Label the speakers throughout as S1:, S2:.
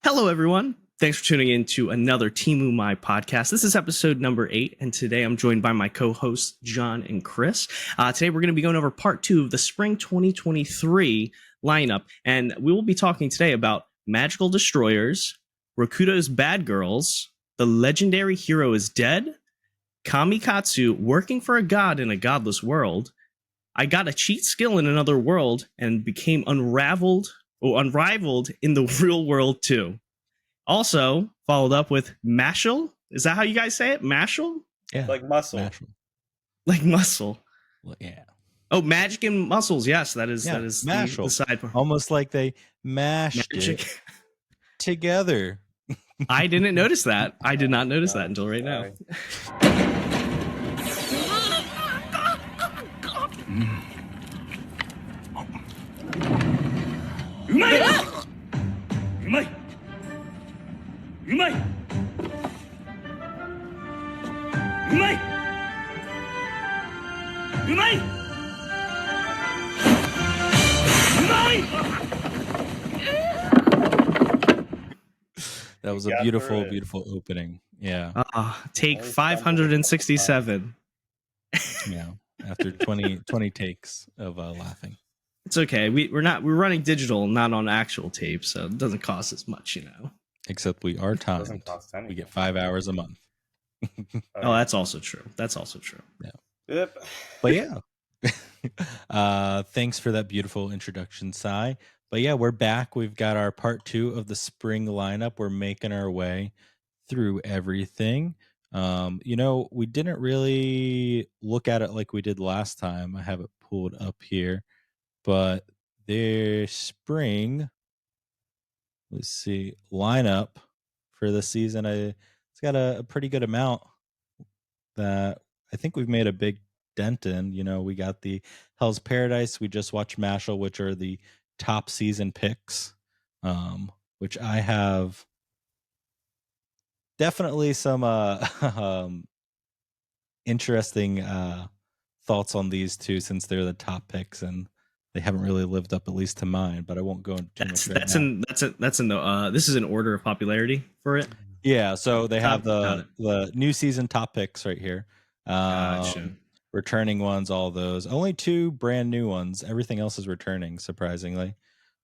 S1: Hello, everyone. Thanks for tuning in to another Timu My podcast. This is episode number 8, and today I'm joined by my co-hosts, John and Chris. Today we're going to be going over part 2 of the Spring 2023 lineup, and we will be talking today about Magical Destroyers, Rokudo's Bad Girls, The Legendary Hero is Dead, KamiKatsu working for a god in a godless world, I got a cheat skill in another world and became unrivaled in the real world too. Also followed up with Mashle. Is that how you guys say it? Mashle?
S2: Yeah,
S3: like muscle.
S2: Mashle.
S1: Like muscle.
S2: Well, yeah.
S1: Oh, magic and muscles. Yes, that is
S2: Mashle.
S1: the side part.
S2: Almost like they mashed it together.
S1: I didn't notice that. I did not notice that until right now.
S2: That was a beautiful, beautiful opening. Yeah.
S1: Take 567.
S2: Yeah. After 20 takes of laughing.
S1: It's okay. We're running digital, not on actual tape, so it doesn't cost as much, you know.
S2: Except we are timed. We get 5 hours a month.
S1: Oh, that's also true.
S2: Yeah.
S3: Yep.
S2: But yeah. Thanks for that beautiful introduction, Sai. But yeah, we're back. We've got our part 2 of the spring lineup. We're making our way through everything. We didn't really look at it like we did last time. I have it pulled up here. But their spring, let's see, lineup for the season, it's got a pretty good amount that I think we've made a big dent in. We got the Hell's Paradise. We just watched Mashle, which are the top season picks, which I have definitely some interesting thoughts on these two, since they're the top picks and they haven't really lived up, at least to mine. But I won't go into too much right now.
S1: That's in the this is an order of popularity for it.
S2: Yeah, so they have the new season top picks right here.
S1: Gotcha.
S2: Returning ones, all those. Only 2 brand new ones. Everything else is returning, surprisingly.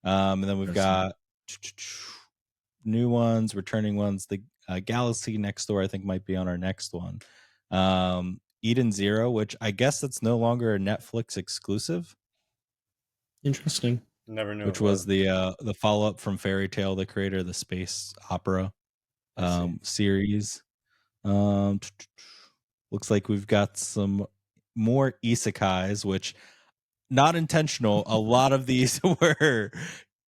S2: And then we've got new ones, returning ones. The Galaxy Next Door, I think, might be on our next one. Eden Zero, which I guess that's no longer a Netflix exclusive.
S1: Interesting.
S3: Never knew.
S2: Which was the follow-up from Fairy Tail, the creator of the space opera series. Looks like we've got some more isekais, which, not intentional. A lot of these were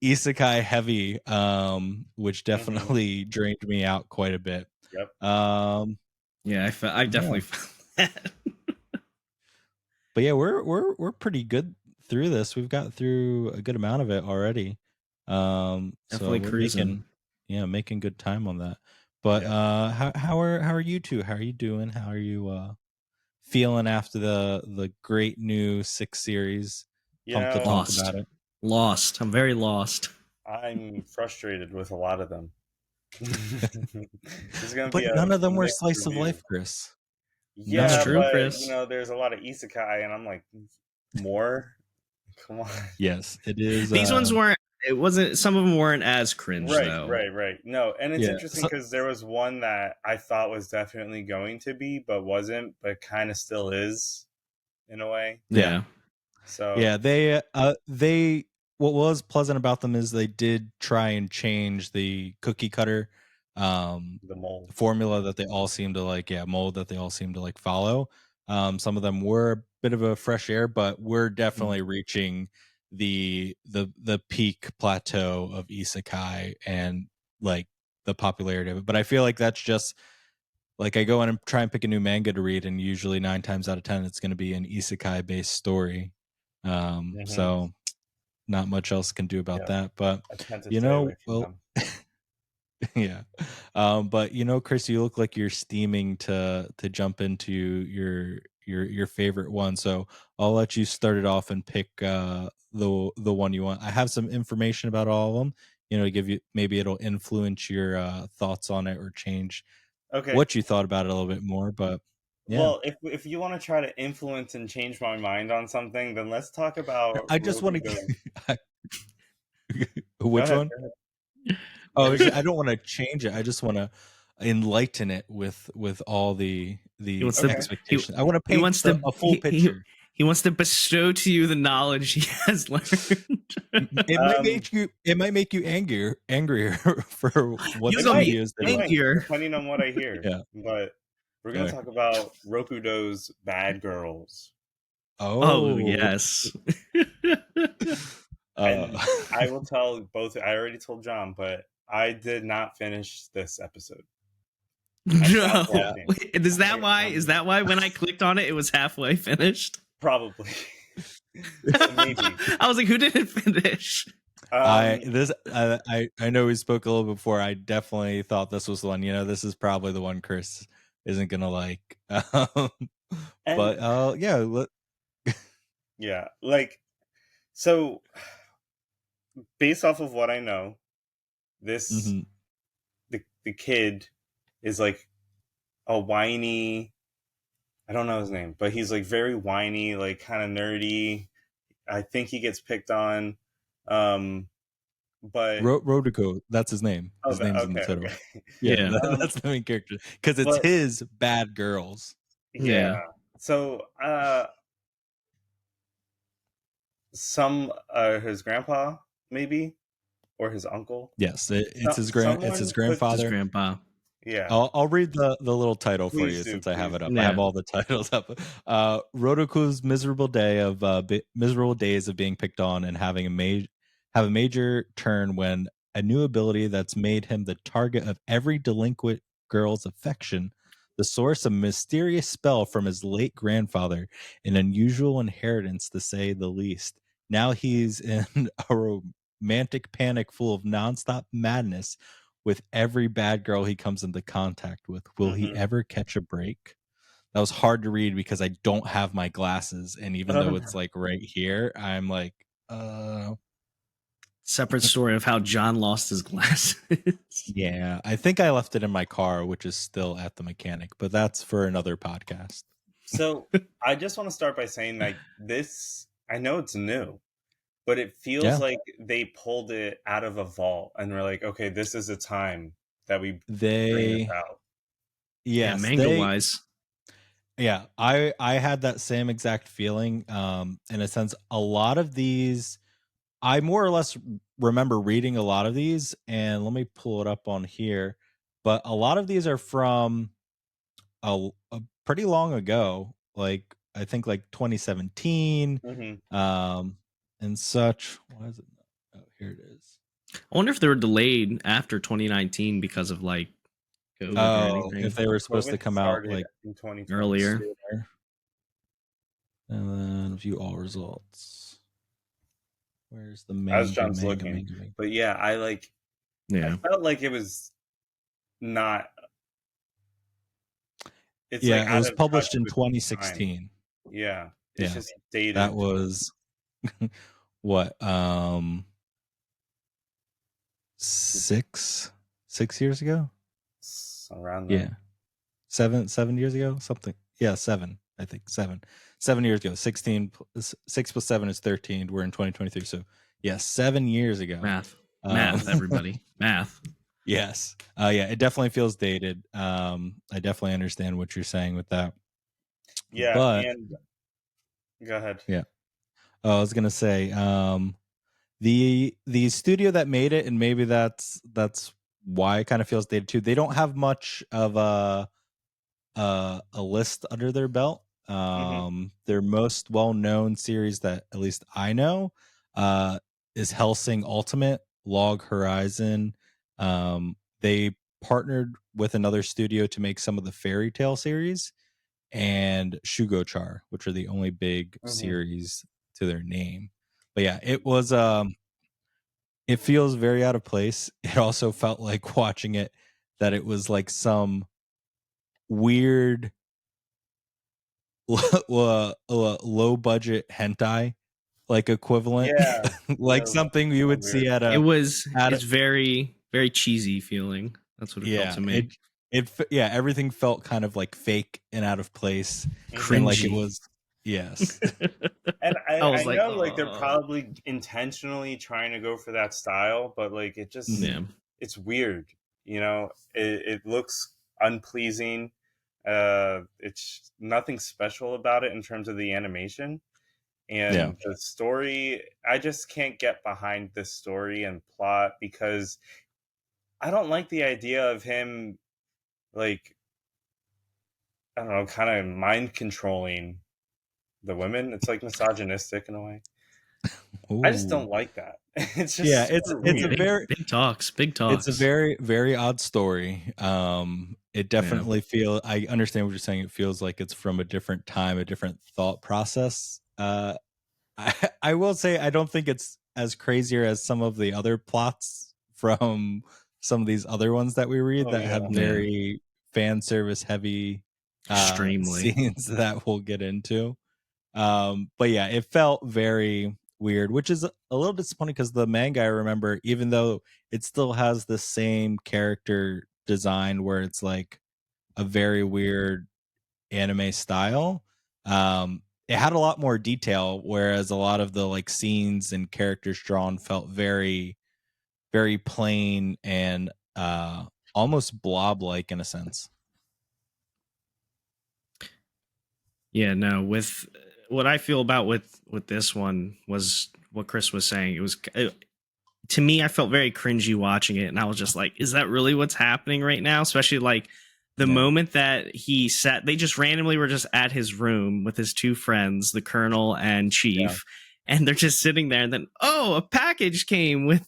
S2: isekai heavy, which definitely drained me out quite a bit.
S3: Yep.
S1: Yeah, I definitely found that.
S2: But yeah, we're pretty good through this. We've got through a good amount of it already.
S1: Definitely cruising.
S2: Making good time on that. But how are you two? How are you doing? How are you feeling after the great new 6 series? Pumped to talk about it.
S1: Lost. I'm very lost.
S3: I'm frustrated with a lot of them.
S2: But none of them were slice of life, Chris.
S3: Yeah,
S1: that's true,
S3: but,
S1: Chris.
S3: There's a lot of isekai, and I'm like, more? Come on.
S2: Yes, it is.
S1: These ones weren't. It wasn't. Some of them weren't as cringe, though.
S3: Right. No, and it's interesting because there was one that I thought was definitely going to be, but wasn't, but kind of still is, in a way.
S1: Yeah.
S3: So
S2: yeah, they what was pleasant about them is they did try and change the cookie cutter
S3: the mold
S2: formula that they all seem to like. Mold that they all seem to like follow. Some of them were a bit of a fresh air, but we're definitely reaching the peak plateau of isekai and like the popularity of it. But I feel like that's just like, I go in and try and pick a new manga to read, and usually 9 times out of 10 it's going to be an isekai based story. So not much else can do about that. But yeah. But Chris, you look like you're steaming to jump into your favorite one. So I'll let you start it off and pick the one you want. I have some information about all of them. give you, maybe it'll influence your thoughts on it or change
S3: Okay.
S2: what you thought about it a little bit more. But yeah.
S3: Well, if you want to try to influence and change my mind on something, then let's talk about
S2: I just want
S3: Rokudo.
S2: to.
S3: Go
S2: Which
S3: ahead.
S2: one?
S3: Go ahead.
S2: Oh, I don't want to change it. I just want to enlighten it with all the
S1: He wants to.
S2: expectations. I want to
S1: He
S2: paint
S1: wants to.
S2: a full picture.
S1: He wants to bestow to you the knowledge he has learned.
S2: It might make you angrier for what
S1: You
S2: the
S1: gonna be
S2: studios did.
S1: angrier.
S3: Depending on what I hear.
S2: Yeah.
S3: But we're gonna talk about Rokudo's Bad Girls.
S1: Oh yes.
S3: And I will tell both. I already told John, but I did not finish this episode.
S1: No. Wait, is that why? Is that why when I clicked on it, it was halfway finished?
S3: Probably. Maybe.
S1: I was like, who didn't finish?
S2: I know we spoke a little before. I definitely thought this was the one. This is probably the one Chris isn't gonna like. But yeah,
S3: yeah, like, so based off of what I know, this the kid is like a whiny. I don't know his name, but he's like very whiny, like kind of nerdy. I think he gets picked on. But
S2: Rokudo, that's his name. His name's in the title.
S3: Okay.
S2: Yeah, that's the main character because it's his bad girls.
S3: Yeah. So, his grandpa maybe, or his uncle.
S2: Yes, it's his grandfather.
S1: His grandpa.
S3: Yeah.
S2: I'll read the little title for you since I have it up. I have all the titles up. Rokudo's miserable days of being picked on and having a major turn when a new ability that's made him the target of every delinquent girl's affection, the source of a mysterious spell from his late grandfather, an unusual inheritance to say the least. Now he's in a romantic panic full of nonstop madness with every bad girl he comes into contact with. Will he ever catch a break? That was hard to read because I don't have my glasses, and even though it's like right here, I'm like,
S1: Separate story of how John lost his glasses.
S2: Yeah, I think I left it in my car, which is still at the mechanic, but that's for another podcast.
S3: So I just want to start by saying, like, this, I know it's new, but it feels like they pulled it out of a vault and we're like, okay, this is a time that we bring this out.
S2: Yes,
S1: manga wise.
S2: Yeah, I had that same exact feeling. In a sense, a lot of these, I more or less remember reading a lot of these, and let me pull it up on here. But a lot of these are from a pretty long ago, like I think like 2017, and such. Why is it? Oh, here it is.
S1: I wonder if they were delayed after 2019 because of like COVID or anything.
S2: If they were supposed to come out like
S3: in 2020
S1: earlier.
S2: And then view all results. Where's the main?
S3: As John's looking, but yeah, I felt like it was not.
S2: It's it was published in 2016.
S3: Yeah, it's just dated.
S2: That was what 6 years ago.
S3: Around there.
S2: 7 years ago, something. Yeah, 7. I think 7 years ago. 16 6 plus 7 is 13. We're in 2023, so 7 years ago.
S1: Math, everybody, math.
S2: Yes. Yeah, it definitely feels dated. I definitely understand what you're saying with that.
S3: Yeah,
S2: but
S3: and go ahead.
S2: Yeah. I was gonna say, the studio that made it, and maybe that's why it kind of feels dated too. They don't have much of a list under their belt. Their most well-known series that at least I know is Hellsing Ultimate, Log Horizon. They partnered with another studio to make some of the Fairy Tail series, and Shugochar, which are the only big series to their name. But yeah, it was it feels very out of place. It also felt like watching it that it was like some weird low budget hentai, like equivalent,
S3: Yeah,
S2: like something you would see at a
S1: it's very, very cheesy feeling. That's what it felt
S2: yeah,
S1: to me.
S2: yeah, everything felt kind of like fake and out of place, and like it
S1: Cringy.
S2: was yes.
S3: And
S1: I
S3: I
S1: was like,
S3: know like they're
S1: oh,
S3: probably intentionally trying to go for that style, but like it just
S1: yeah,
S3: it's weird, you know. It looks unpleasing. It's nothing special about it in terms of the animation
S2: Yeah.
S3: and the story. I just can't get behind this story and plot because I don't like the idea of him like I don't know, kind of mind controlling the women. It's like misogynistic in a way. I just
S2: Ooh.
S3: don't like that. It's
S2: Yeah,
S3: just super
S2: it's a
S3: weird.
S2: very
S1: big talks, big
S2: it's a
S1: talks.
S2: very very odd story. It
S1: Yeah.
S2: definitely I understand what you're saying. It feels like it's from a different time, a different thought process. I will say I don't think it's as crazier as some of the other plots from some of these other ones that we read
S3: Oh
S2: that
S3: yeah.
S2: have
S1: Yeah.
S2: very fan service heavy
S1: Extremely.
S2: scenes that we'll get into. But yeah, it felt very weird, which is a little disappointing because the manga I remember, even though it still has the same character design where it's like a very weird anime style, it had a lot more detail, whereas a lot of the like scenes and characters drawn felt very very plain and almost blob like in a sense.
S1: Yeah, no, with what I feel about with this one was what Chris was saying. It was to me, I felt very cringy watching it, and I was just like, "Is that really what's happening right now?" Especially like the
S2: Yeah.
S1: moment that he sat, they just randomly were just at his room with his two friends, the Colonel and Chief, and they're just sitting there. And then, oh, a package came with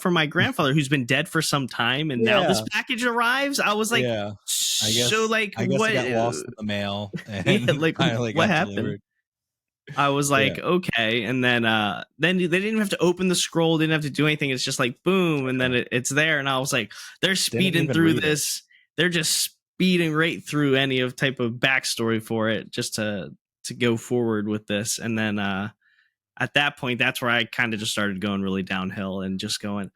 S1: from my grandfather who's been dead for some time, and now this
S2: Yeah.
S1: package arrives. I was like,
S2: Yeah.
S1: so like
S2: I guess it
S1: what?
S2: got lost in the mail
S1: Yeah,
S2: and
S1: like
S2: finally
S1: what
S2: got
S1: happened?
S2: delivered.
S1: I was
S2: Yeah.
S1: like, okay, and then they didn't even have to open the scroll, didn't have to do anything. It's just like boom, and then it's there, and I was like, they're
S2: Didn't
S1: speeding
S2: even
S1: through
S2: read it.
S1: this. They're just speeding right through any of type of backstory for it just to go forward with this. And then at that point, that's where I kind of just started going really downhill and just going.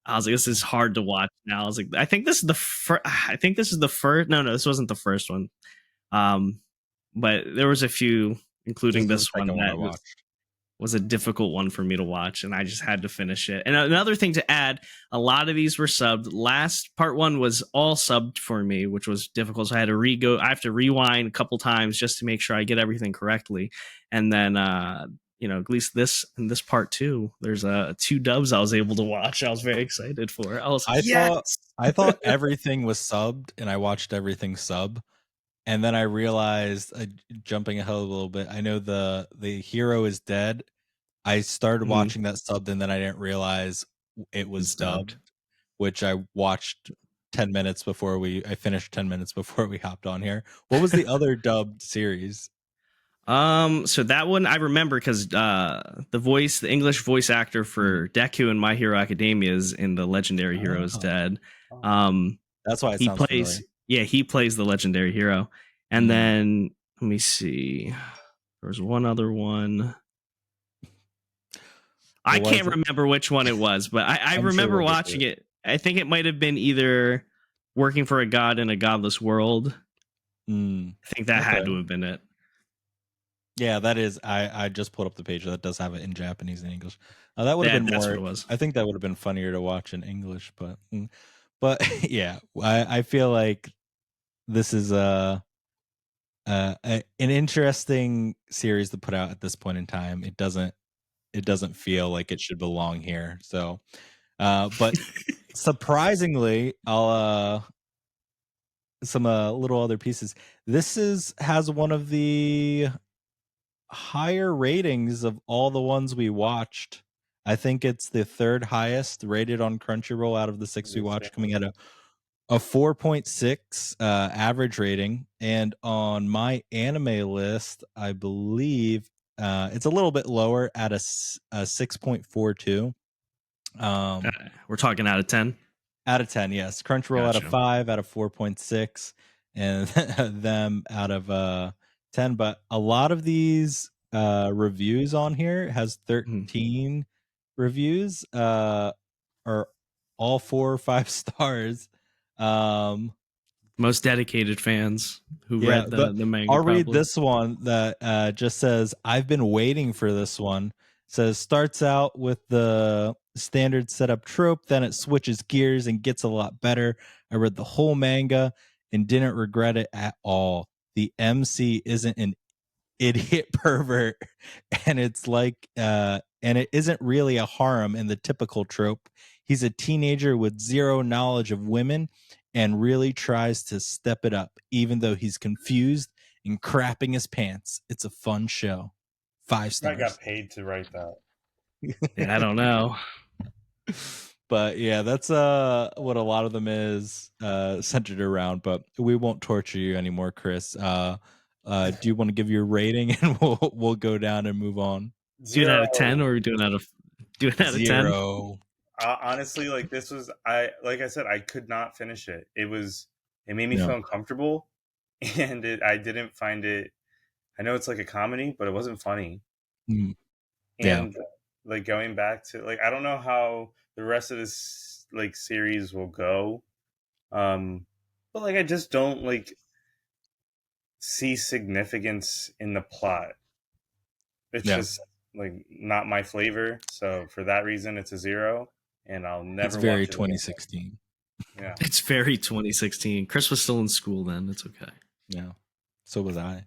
S1: I was like, this is hard to watch now. I was like, I think this is the first. I think this is the first. No, this wasn't the first one. Um, but there was a few,
S2: This
S1: including
S2: is the
S1: this one
S2: second one I
S1: that
S2: watched.
S1: was a difficult one for me to watch, and I just had to finish it. And another thing to add, a lot of these were subbed. Last part one was all subbed for me, which was difficult. So I had to I have to rewind a couple times just to make sure I get everything correctly. And then at least this part two, there's two dubs I was able to watch. I was very excited for. I was like, yes.
S2: I thought everything was subbed and I watched everything sub. And then I realized, jumping ahead a little bit, I know the hero is dead. I started watching that subbed, and then I didn't realize it was
S1: It's dubbed.
S2: dubbed, which I watched 10 minutes before I finished 10 minutes before we hopped on here. What was the other dubbed series?
S1: So that one I remember because the English voice actor for Deku in My Hero Academia is in the Legendary Hero is Dead.
S2: That's why it
S1: He
S2: sounds
S1: plays,
S2: familiar.
S1: yeah, he plays the legendary hero. And then let me see, there was one other one. I can't remember which one it was, but I remember watching it. I think it might have been either Working for a God in a Godless World. I think that had to have been it.
S2: Yeah, that is. I just pulled up the page that does have it in Japanese and English. That would have been
S1: That's
S2: more.
S1: what it was.
S2: I think that would have been funnier to watch in English, but yeah, I feel like this is an interesting series to put out at this point in time. It doesn't feel like it should belong here. So, but surprisingly, I'll some little other pieces. This has one of the higher ratings of all the ones we watched. I think it's the third highest rated on Crunchyroll out of the 6 we watched, coming at a 4.6 average rating. And on my anime list, I believe it's a little bit lower at a 6.42.
S1: We're talking out of 10.
S2: Out of 10, yes. Crunchyroll out of 5, out of 4.6, and them out of 10. But a lot of these reviews on here. It has 13 reviews. Are all 4 or 5 stars.
S1: Most dedicated fans who read the manga.
S2: I'll read
S1: probably.
S2: this one that just says, I've been waiting for this one. It says, starts out with the standard setup trope, then it switches gears and gets a lot better. I read the whole manga and didn't regret it at all. The MC isn't an idiot pervert, and it's like and it isn't really a harem in the typical trope. He's a teenager with zero knowledge of women and really tries to step it up, even though he's confused and crapping his pants. It's a fun show. 5 stars.
S3: I got paid to write that.
S1: Yeah, I don't know.
S2: But yeah, that's what a lot of them is centered around. But we won't torture you anymore, Chris. Do you want to give your rating, and we'll go down and move on?
S1: 0 out of 10, or are we doing out of
S2: 0?
S3: Honestly, like this was like I said, I could not finish it. It made me feel uncomfortable, and I didn't find it. I know it's like a comedy, but it wasn't funny. And like going back to like, I don't know how the rest of this like series will go, but like I just don't like see significance in the plot. It's just like not my flavor. So for that reason, it's a 0, and I'll never.
S2: It's very
S3: watch it
S2: 2016.
S3: Yeah,
S1: it's very 2016. Chris was still in school then. It's okay.
S2: Yeah, so was I.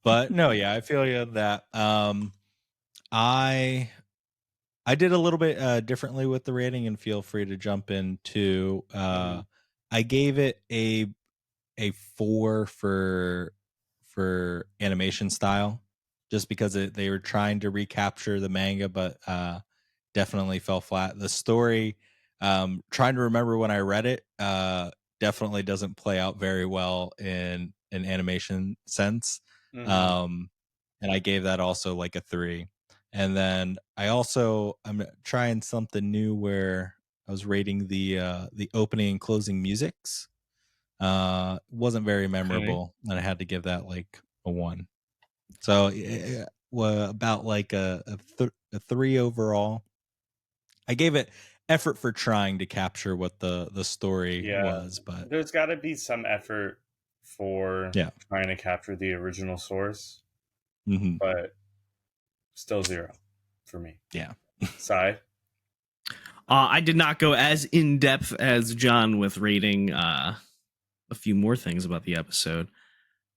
S2: But no, yeah, I feel you that I did a little bit differently with the rating, and feel free to jump in too. I gave it a 4 for animation style, just because they were trying to recapture the manga, but definitely fell flat. The story, trying to remember when I read it, definitely doesn't play out very well in an animation sense. And I gave that also like a 3. And then I'm trying something new where I was rating the opening and closing musics. Wasn't very memorable, and I had to give that like a 1. So about like a 3 overall. I gave it effort for trying to capture what the story was, but
S3: there's got to be some effort for trying to capture the original source. But still 0 for me.
S2: Yeah.
S3: Sai?
S1: I did not go as in depth as John with rating a few more things about the episode.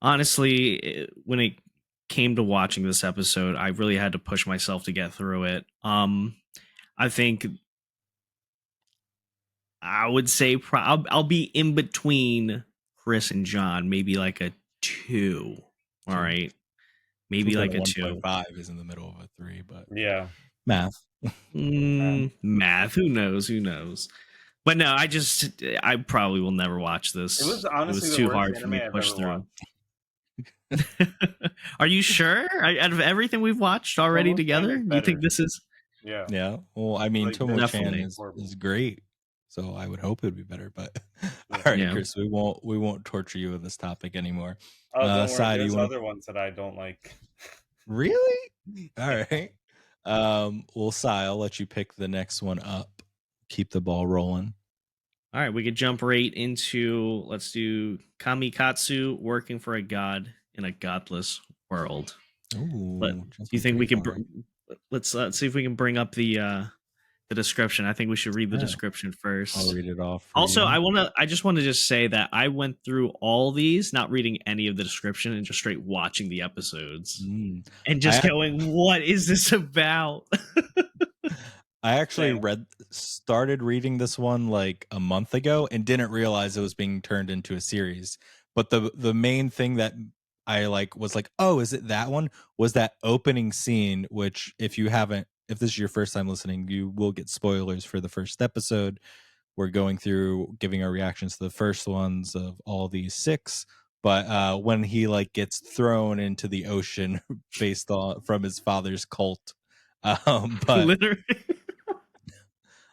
S1: Honestly, when it came to watching this episode, I really had to push myself to get through it. I think I would say I'll be in between Chris and John, maybe like a 2. All right. Maybe like a 2.
S2: 1.5 is in the middle of a 3, but
S3: yeah,
S2: math.
S1: Math. Who knows? But no, I probably will never watch this.
S3: It was honestly
S1: too hard for me to push through. Are you sure? Out of everything we've watched already together, you think this is?
S2: Yeah. Well, I mean, like, Tomo-chan is great, so I would hope it would be better. But all right, Chris, we won't torture you with this topic anymore.
S3: Oh, don't worry. There's other ones that I don't like.
S2: Really? All right. Well, Sai, I'll let you pick the next one up. Keep the ball rolling.
S1: All right, we could jump right into, let's do KamiKatsu, working for a god in a godless world.
S2: Ooh,
S1: do you think we can? Let's see if we can bring up the description. I think we should read the description first.
S2: I'll read it off.
S1: Also, I just want to just say that I went through all these, not reading any of the description, and just straight watching the episodes and just going, "What is this about?"
S2: I actually started reading this one like a month ago and didn't realize it was being turned into a series. But the main thing that I was like, oh, is it that one? Was that opening scene, which if this is your first time listening, you will get spoilers for the first episode. We're going through giving our reactions to the first ones of all these 6. But when he gets thrown into the ocean based on from his father's cult. But
S1: literally.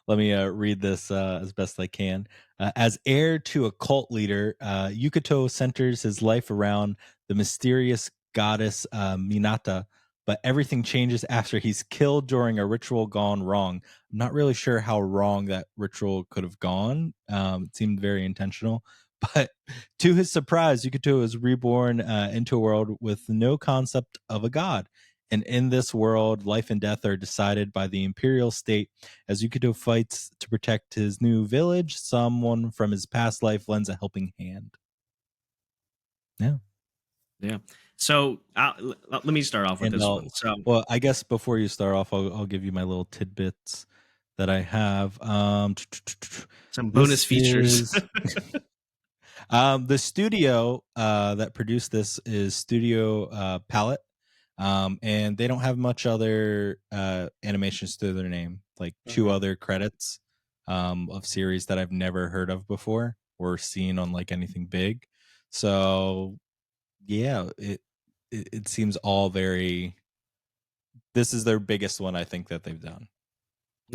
S2: Let me read this as best I can. As heir to a cult leader, Yukato centers his life around the mysterious goddess Minata, but everything changes after he's killed during a ritual gone wrong. I'm not really sure how wrong that ritual could have gone. It seemed very intentional. But to his surprise, Yukito is reborn into a world with no concept of a god. And in this world, life and death are decided by the imperial state. As Yukito fights to protect his new village, someone from his past life lends a helping hand.
S1: Yeah. So let me start off with this one. So,
S2: well, I guess before you start off, I'll give you my little tidbits that I have.
S1: Some bonus features.
S2: The studio that produced this is Studio Palette, and they don't have much other animations to their name, like two other credits of series that I've never heard of before or seen on like anything big. So yeah, it seems all very. This is their biggest one, I think, that they've done.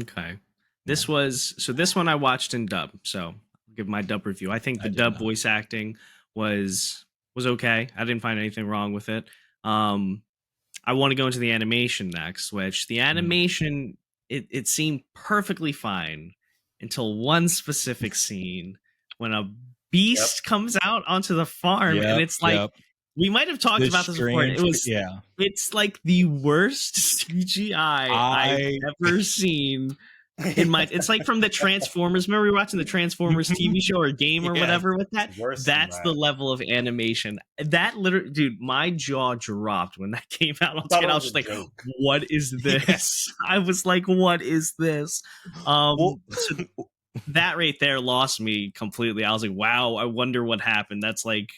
S1: Okay. This one I watched in dub, so I'll give my dub review. I think the dub voice acting was okay. I didn't find anything wrong with it. I want to go into the animation next, which the animation it seemed perfectly fine until one specific scene when a beast comes out onto the farm, and it's like we might have talked about this before. It's like the worst CGI I've ever seen. It's like from the Transformers. Remember we were watching the Transformers TV show or game or whatever with that? That's the level of animation. That literally, dude, my jaw dropped when that came out on screen. I was just like, what is this? I was like, what is this? So that right there lost me completely. I was like, wow, I wonder what happened. That's like,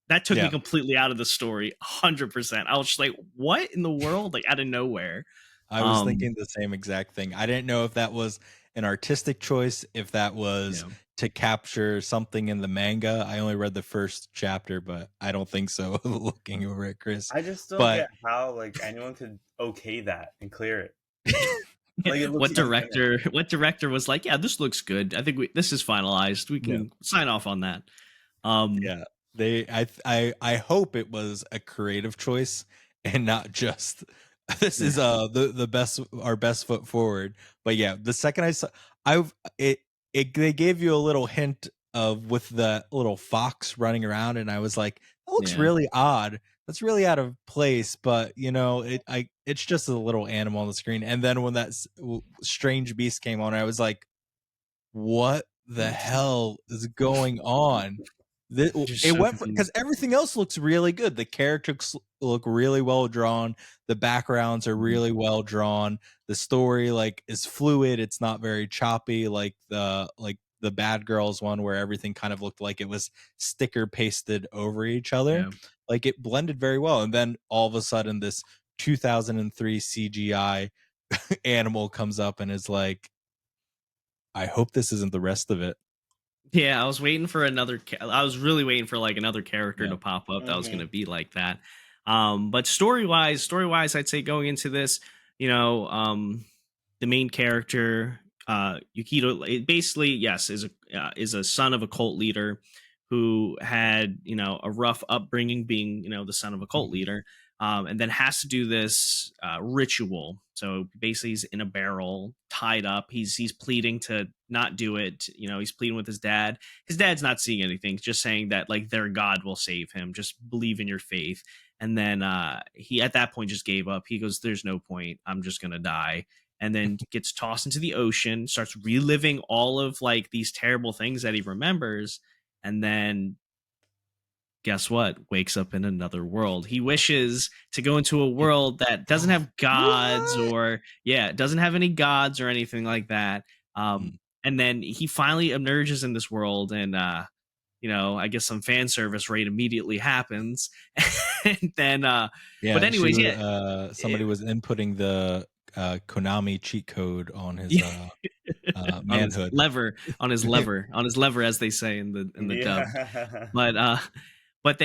S1: that took me completely out of the story, 100%. I was just like, what in the world? Like, out of nowhere.
S2: I was thinking the same exact thing. I didn't know if that was an artistic choice, if that was to capture something in the manga. I only read the first chapter, but I don't think so. Looking over at Chris,
S3: I just don't get how like anyone could okay that and clear it.
S1: Like it what director was like, yeah, this looks good. I think this is finalized. We can sign off on that.
S2: I hope it was a creative choice and not just this is the best, our best foot forward. But yeah, the second I saw they gave you a little hint of with the little fox running around, and I was like, that looks really odd. That's really out of place, but you know, it's just a little animal on the screen. And then when that strange beast came on, I was like, what the hell is going on? It went because everything else looks really good. The characters look really well drawn. The backgrounds are really well drawn. The story like is fluid. It's not very choppy like the Bad Girls one where everything kind of looked like it was sticker pasted over each other. Yeah. Like it blended very well. And then all of a sudden this 2003 CGI animal comes up and is like, I hope this isn't the rest of it.
S1: Yeah, I was waiting for I was really waiting for like another character to pop up that was going to be like that. But story-wise, I'd say going into this, you know, the main character, Yukito, basically, yes, is a son of a cult leader who had, you know, a rough upbringing being, you know, the son of a cult leader. And then has to do this ritual. So basically, he's in a barrel, tied up. He's pleading to not do it. You know, he's pleading with his dad. His dad's not seeing anything, just saying that like their God will save him. Just believe in your faith. And then he at that point just gave up. He goes, "There's no point. I'm just gonna die." And then gets tossed into the ocean. Starts reliving all of like these terrible things that he remembers, and then guess what? Wakes up in another world. He wishes to go into a world that doesn't have gods doesn't have any gods or anything like that. And then he finally emerges in this world, and you know, I guess some fan service right immediately happens. And then but anyways,
S2: somebody was inputting the Konami cheat code on his manhood.
S1: on his lever, as they say in the dub. But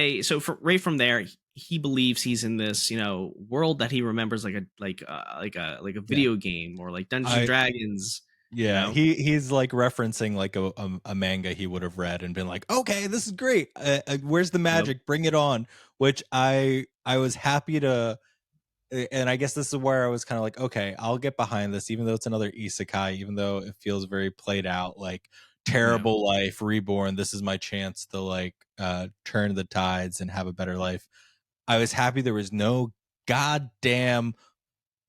S1: right from there, he believes he's in this, you know, world that he remembers like a video game or like Dungeons and Dragons.
S2: Yeah, you know? He's like referencing like a manga he would have read and been like, okay, this is great. Where's the magic? Bring it on. Which I was happy to and I guess this is where I was kind of like, okay, I'll get behind this, even though it's another isekai, even though it feels very played out, like
S1: Yeah.
S2: terrible life, reborn. This is my chance to like turn the tides and have a better life. I was happy there was no goddamn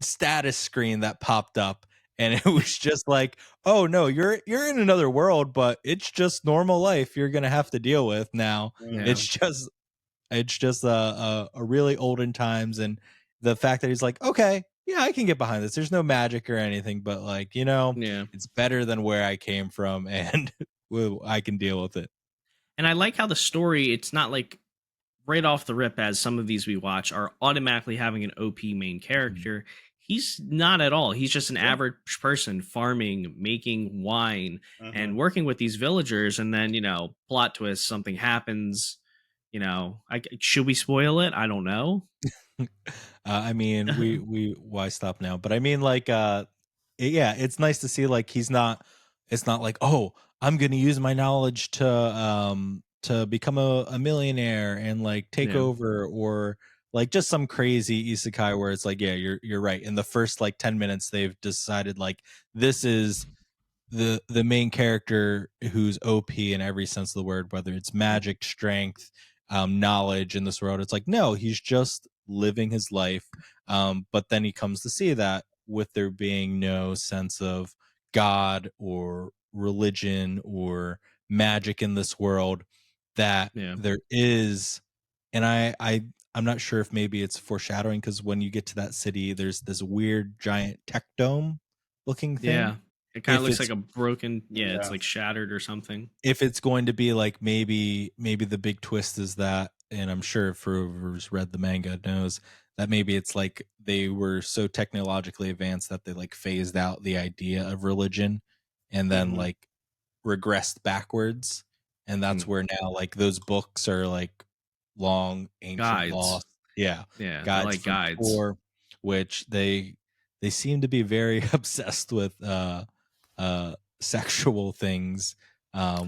S2: status screen that popped up, and it was just like, oh no, you're in another world, but it's just normal life you're gonna have to deal with now.
S1: Yeah.
S2: It's just a really olden times, and the fact that he's like, okay, yeah, I can get behind this. There's no magic or anything, but like,
S1: Yeah.
S2: it's better than where I came from, and I can deal with it.
S1: And I like how the story, it's not like right off the rip, as some of these we watch are automatically having an OP main
S2: Mhm.
S1: character. He's not at all. He's just an
S3: Yeah.
S1: average person farming, making wine, and
S3: Mhm.
S1: working with these villagers. And then, plot twist, something happens. Should we spoil it? I don't know.
S2: I mean, we why stop now? But I mean, like, yeah, it's nice to see like he's not. It's not like, oh, I'm gonna use my knowledge to become a millionaire and like take
S1: Yeah.
S2: over, or like just some crazy isekai where it's like, yeah, you're right. In the first like 10 minutes, they've decided like this is the main character who's OP in every sense of the word, whether it's magic, strength, knowledge in this world. It's like, no, he's just living his life. But then he comes to see that with there being no sense of God or religion or magic in this world, that
S1: Yeah.
S2: there is, and I'm not sure if maybe it's foreshadowing, because when you get to that city, there's this weird giant tech dome looking thing.
S1: Yeah. It kind of
S2: If
S1: looks
S2: it's
S1: like a broken, yeah, it's
S3: Yeah.
S1: like shattered or something.
S2: if it's going to be like, maybe the big twist is that, and I'm sure if whoever's read the manga knows that maybe it's like they were so technologically advanced that they like phased out the idea of religion and then
S3: Mhm.
S2: like regressed backwards, and that's
S1: Hmm.
S2: where now like those books are like long ancient
S1: Guides.
S2: lost, yeah,
S1: Yeah. They're
S2: guides
S1: like
S2: from
S1: guides.
S2: before, which they seem to be very obsessed with sexual things,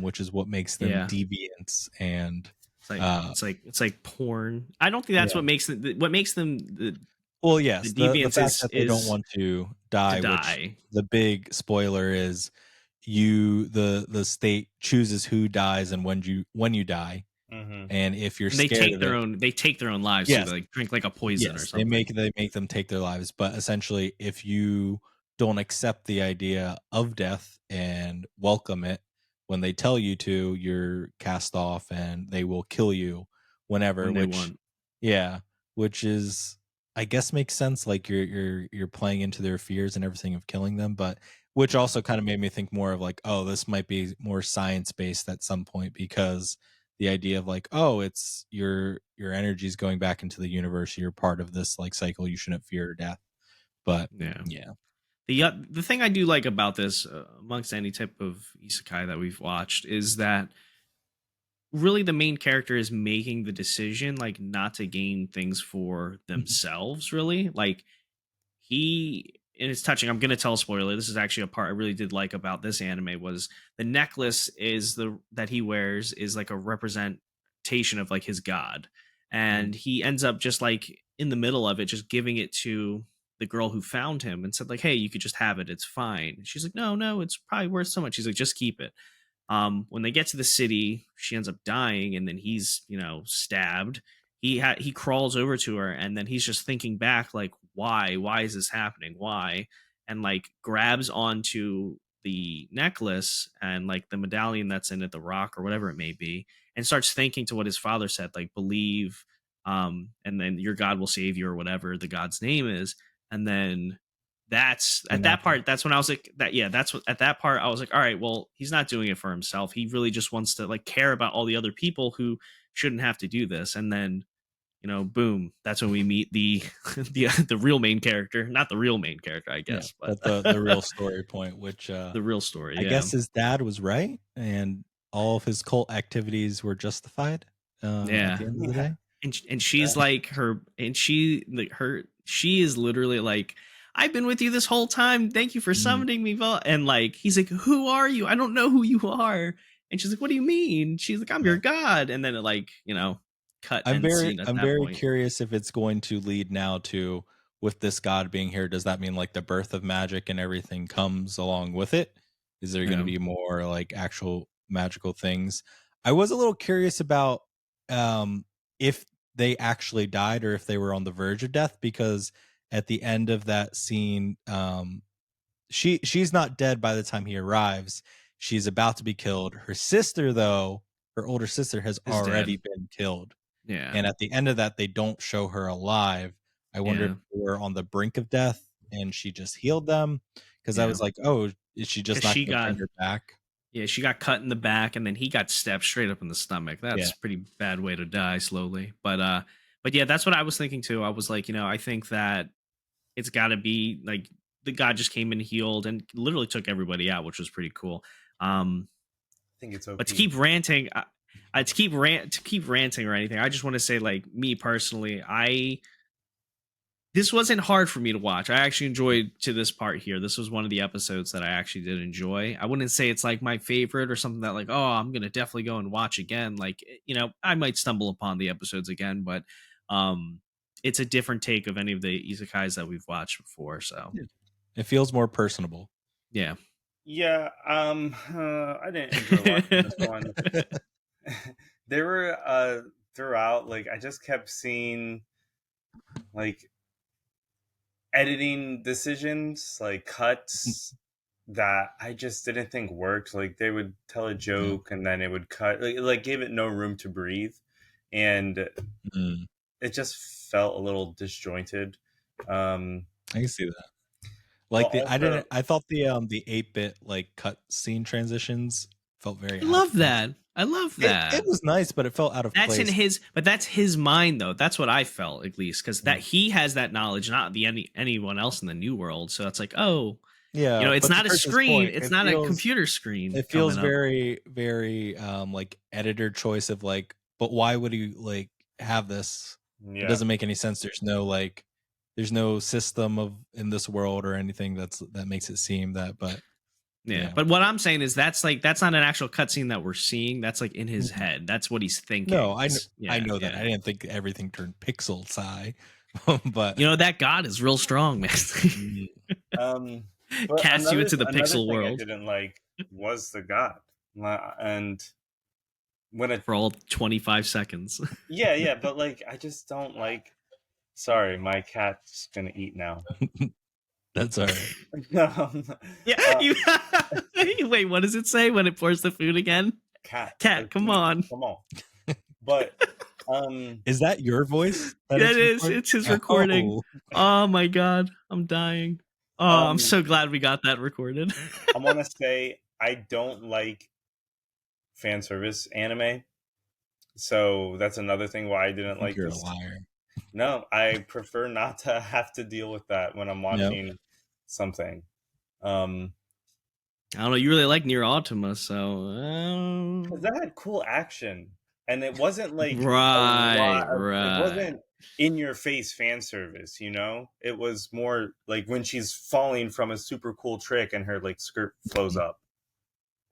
S2: which is what makes them
S1: Yeah.
S2: deviants, and
S1: It's like
S2: uh
S1: it's like porn. I don't think that's
S2: yeah,
S1: what makes them
S2: well,
S1: the
S2: yes, the
S1: deviance
S2: fact
S1: is
S2: that they don't
S1: is
S2: want to
S1: to
S2: die, which
S1: die.
S2: the big spoiler is, the state chooses who dies and when you die,
S3: Mhm.
S2: and if you're
S1: And they
S2: scared
S1: take
S2: of
S1: their
S2: it,
S1: own they take their own lives too.
S2: yes,
S1: They like drink like a poison or
S2: yes,
S1: something.
S2: they make them take their lives, but essentially if you don't accept the idea of death and welcome it when they tell you to, you're cast off and they will kill you whenever,
S1: When they
S2: which,
S1: want.
S2: yeah, which is, I guess, makes sense, like you're playing into their fears and everything of killing them, but which
S1: Yeah.
S2: also kind of made me think more of like, oh, this might be more science based at some point, because the idea of like, oh, it's your energy's going back into the universe, you're part of this like cycle, you shouldn't fear death. But
S1: Yeah.
S2: yeah.
S1: The thing I do like about this, amongst any type of isekai that we've watched, is that really the main character is making the decision like not to gain things for
S2: Mhm.
S1: themselves, really. Like, he, and it's touching, I'm gonna tell a spoiler. This is actually a part I really did like about this anime. Was the necklace is the that he wears is like a representation of like his god,
S2: Mhm.
S1: and he ends up just like in the middle of it just giving it to the girl who found him and said like, hey, you could just have it, it's fine. And she's like, no, it's probably worth so much. He's like, just keep it. When they get to the city, she ends up dying, and then he's stabbed. He crawls over to her, and then he's just thinking back like, why is this happening, why, and like grabs onto the necklace and like the medallion that's in it, the rock or whatever it may be, and starts thinking to what his father said, like, believe, and then your god will save you or whatever the god's name is. And then that's
S2: The
S1: at that
S2: necklace.
S1: part, that's when I was like, that, yeah, that's what, at that part I was like, all right, well, he's not doing it for himself. He really just wants to like care about all the other people who shouldn't have to do this. And then, boom, that's when we meet the the real main character, not the real main character, I
S2: Yeah,
S1: guess, but
S2: but the real story point, which
S1: the real story.
S2: I
S1: Yeah.
S2: guess his dad was right, and all of his cult activities were justified at
S1: Yeah.
S2: the end of the
S3: Yeah.
S2: day.
S1: And she's like her, and she is literally like, I've been with you this whole time, thank you for
S2: Mm,
S1: summoning me, and like he's like, who are you? I don't know who you are. And she's like, what do you mean? She's like, I'm your
S2: yeah.
S1: god. And then it like, cut and scene at
S2: I'm
S1: that
S2: very
S1: point.
S2: curious if it's going to lead now to with this god being here, does that mean like the birth of magic and everything comes along with it? Is there going to be more like actual magical things? I was a little curious about if they actually died or if they were on the verge of death, because at the end of that scene, she's not dead by the time he arrives. She's about to be killed. Her sister, though, her older sister, has already been killed.
S1: Yeah.
S2: And at the end of that, they don't show her alive. I wonder if they were on the brink of death and she just healed them. Because I was like, oh, is she just not going to bring her back?
S1: Yeah, she got cut in the back, and then he got stabbed straight up in the stomach. That's a pretty bad way to die slowly. But yeah, that's what I was thinking too. I was like, I think that it's got to be like the god just came and healed and literally took everybody out, which was pretty cool.
S3: I think it's okay.
S1: But to keep ranting, to keep ranting or anything, I just want to say, like, me personally, this wasn't hard for me to watch. I actually enjoyed to this part here. This was one of the episodes that I actually did enjoy. I wouldn't say it's like my favorite or something that like, oh, I'm going to definitely go and watch again. Like, I might stumble upon the episodes again, but it's a different take of any of the isekais that we've watched before. So
S2: it feels more personable.
S1: Yeah.
S3: Yeah. I didn't enjoy watching this one. There were throughout, like, I just kept seeing like editing decisions, like cuts that I just didn't think worked. Like, they would tell a joke and then it would cut, like gave it no room to breathe, and it just felt a little disjointed.
S2: I can see that. Like, I thought the 8-bit like cut scene transitions felt very.
S1: I love that.
S2: It was nice, but it felt out of place.
S1: That's his mind, though. That's what I felt, at least, because that he has that knowledge, not anyone else in the new world. So it's like, oh,
S2: yeah,
S1: it's not a screen. It's not a computer screen.
S2: It feels very, very like editor choice of like, but why would you like have this? Yeah. It doesn't make any sense. There's no system in this world or anything that makes it seem that, but.
S1: Yeah, but what I'm saying is that's not an actual cutscene that we're seeing. That's like in his head. That's what he's thinking.
S2: No, I know that. I didn't think everything turned pixel sci, but
S1: that god is real strong, man. Casts you into the pixel world.
S3: I didn't like was the god, and
S1: for all 25 seconds.
S3: Yeah, but like I just don't like. Sorry, my cat's gonna eat now.
S2: That's all right.
S1: Wait, what does it say when it pours the food again?
S3: Cat,
S1: come on.
S3: But
S2: is that your voice?
S1: It is. It's his recording. Oh my god, I'm dying. Oh, I'm so glad we got that recorded.
S3: I want to say I don't like fan service anime, so that's another thing why I didn't like.
S2: You're a liar.
S3: No, I prefer not to have to deal with that when I'm watching something. I don't
S1: know. You really like Nier Automata, so
S3: because that had cool action, and it wasn't like
S1: right.
S3: It wasn't in your face fan service. It was more like when she's falling from a super cool trick and her like skirt flows up.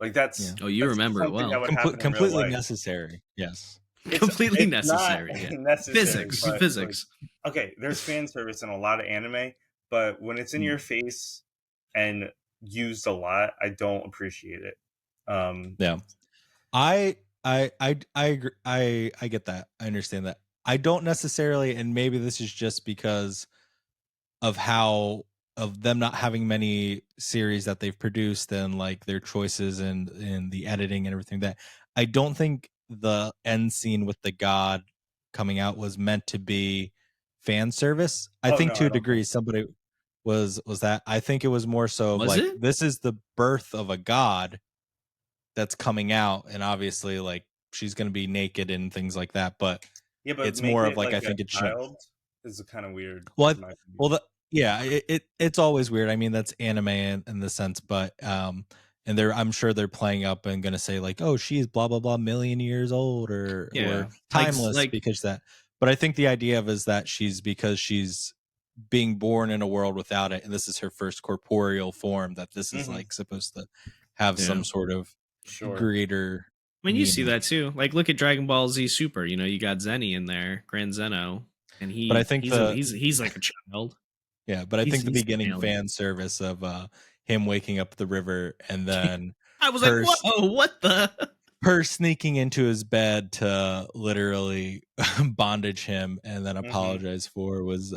S3: Like that's.
S1: Yeah. Oh, you remember it well.
S2: Completely necessary. Yes.
S1: It's completely necessary.
S3: Necessary.
S1: Physics.
S3: Like, okay, there's fan service in a lot of anime, but when it's in your face and used a lot, I don't appreciate it.
S2: Yeah, I agree. I get that. I understand that. I don't necessarily, and maybe this is just because of them not having many series that they've produced and like their choices and in the editing and everything, that I don't think the end scene with the god coming out was meant to be fan service. I think to a degree somebody was that. I think it was more so this is the birth of a god that's coming out, and obviously like she's going to be naked and things like that, but it's more of like I think it's
S3: child is kind of weird.
S2: It's always weird. I mean, that's anime in the sense, but and I'm sure they're playing up and going to say like, oh, she's blah, blah, blah, million years old or timeless because that. But I think the idea is that she's being born in a world without it. And this is her first corporeal form, that this is like supposed to have some sort of greater.
S1: I mean, you see that too. Like, look at Dragon Ball Z Super. You got Zenny in there, Grand Zeno. And
S2: but I think
S1: he's like a child.
S2: Yeah, but I think the
S1: He's
S2: beginning
S1: nailing it.
S2: fan service of him waking up the river and then
S1: I was like, whoa, what the?
S2: her sneaking into his bed to literally bondage him and then apologize for was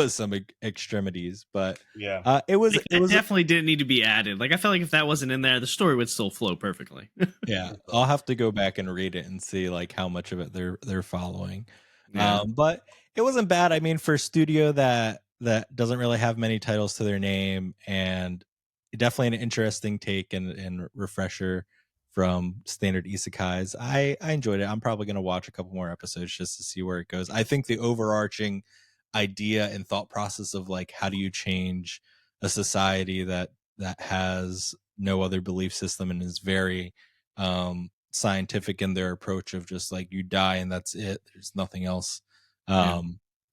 S2: some extremities, but
S3: Yeah.
S2: it was
S1: Definitely didn't need to be added. Like I felt like if that wasn't in there, the story would still flow perfectly.
S2: yeah. I'll have to go back and read it and see like how much of it they're following.
S1: Yeah.
S2: But it wasn't bad. I mean, for a studio that doesn't really have many titles to their name, and definitely an interesting take and refresher from standard isekais. I enjoyed it. I'm probably going to watch a couple more episodes just to see where it goes. I think the overarching idea and thought process of like how do you change a society that has no other belief system and is very scientific in their approach of just like you die and that's it, there's nothing else,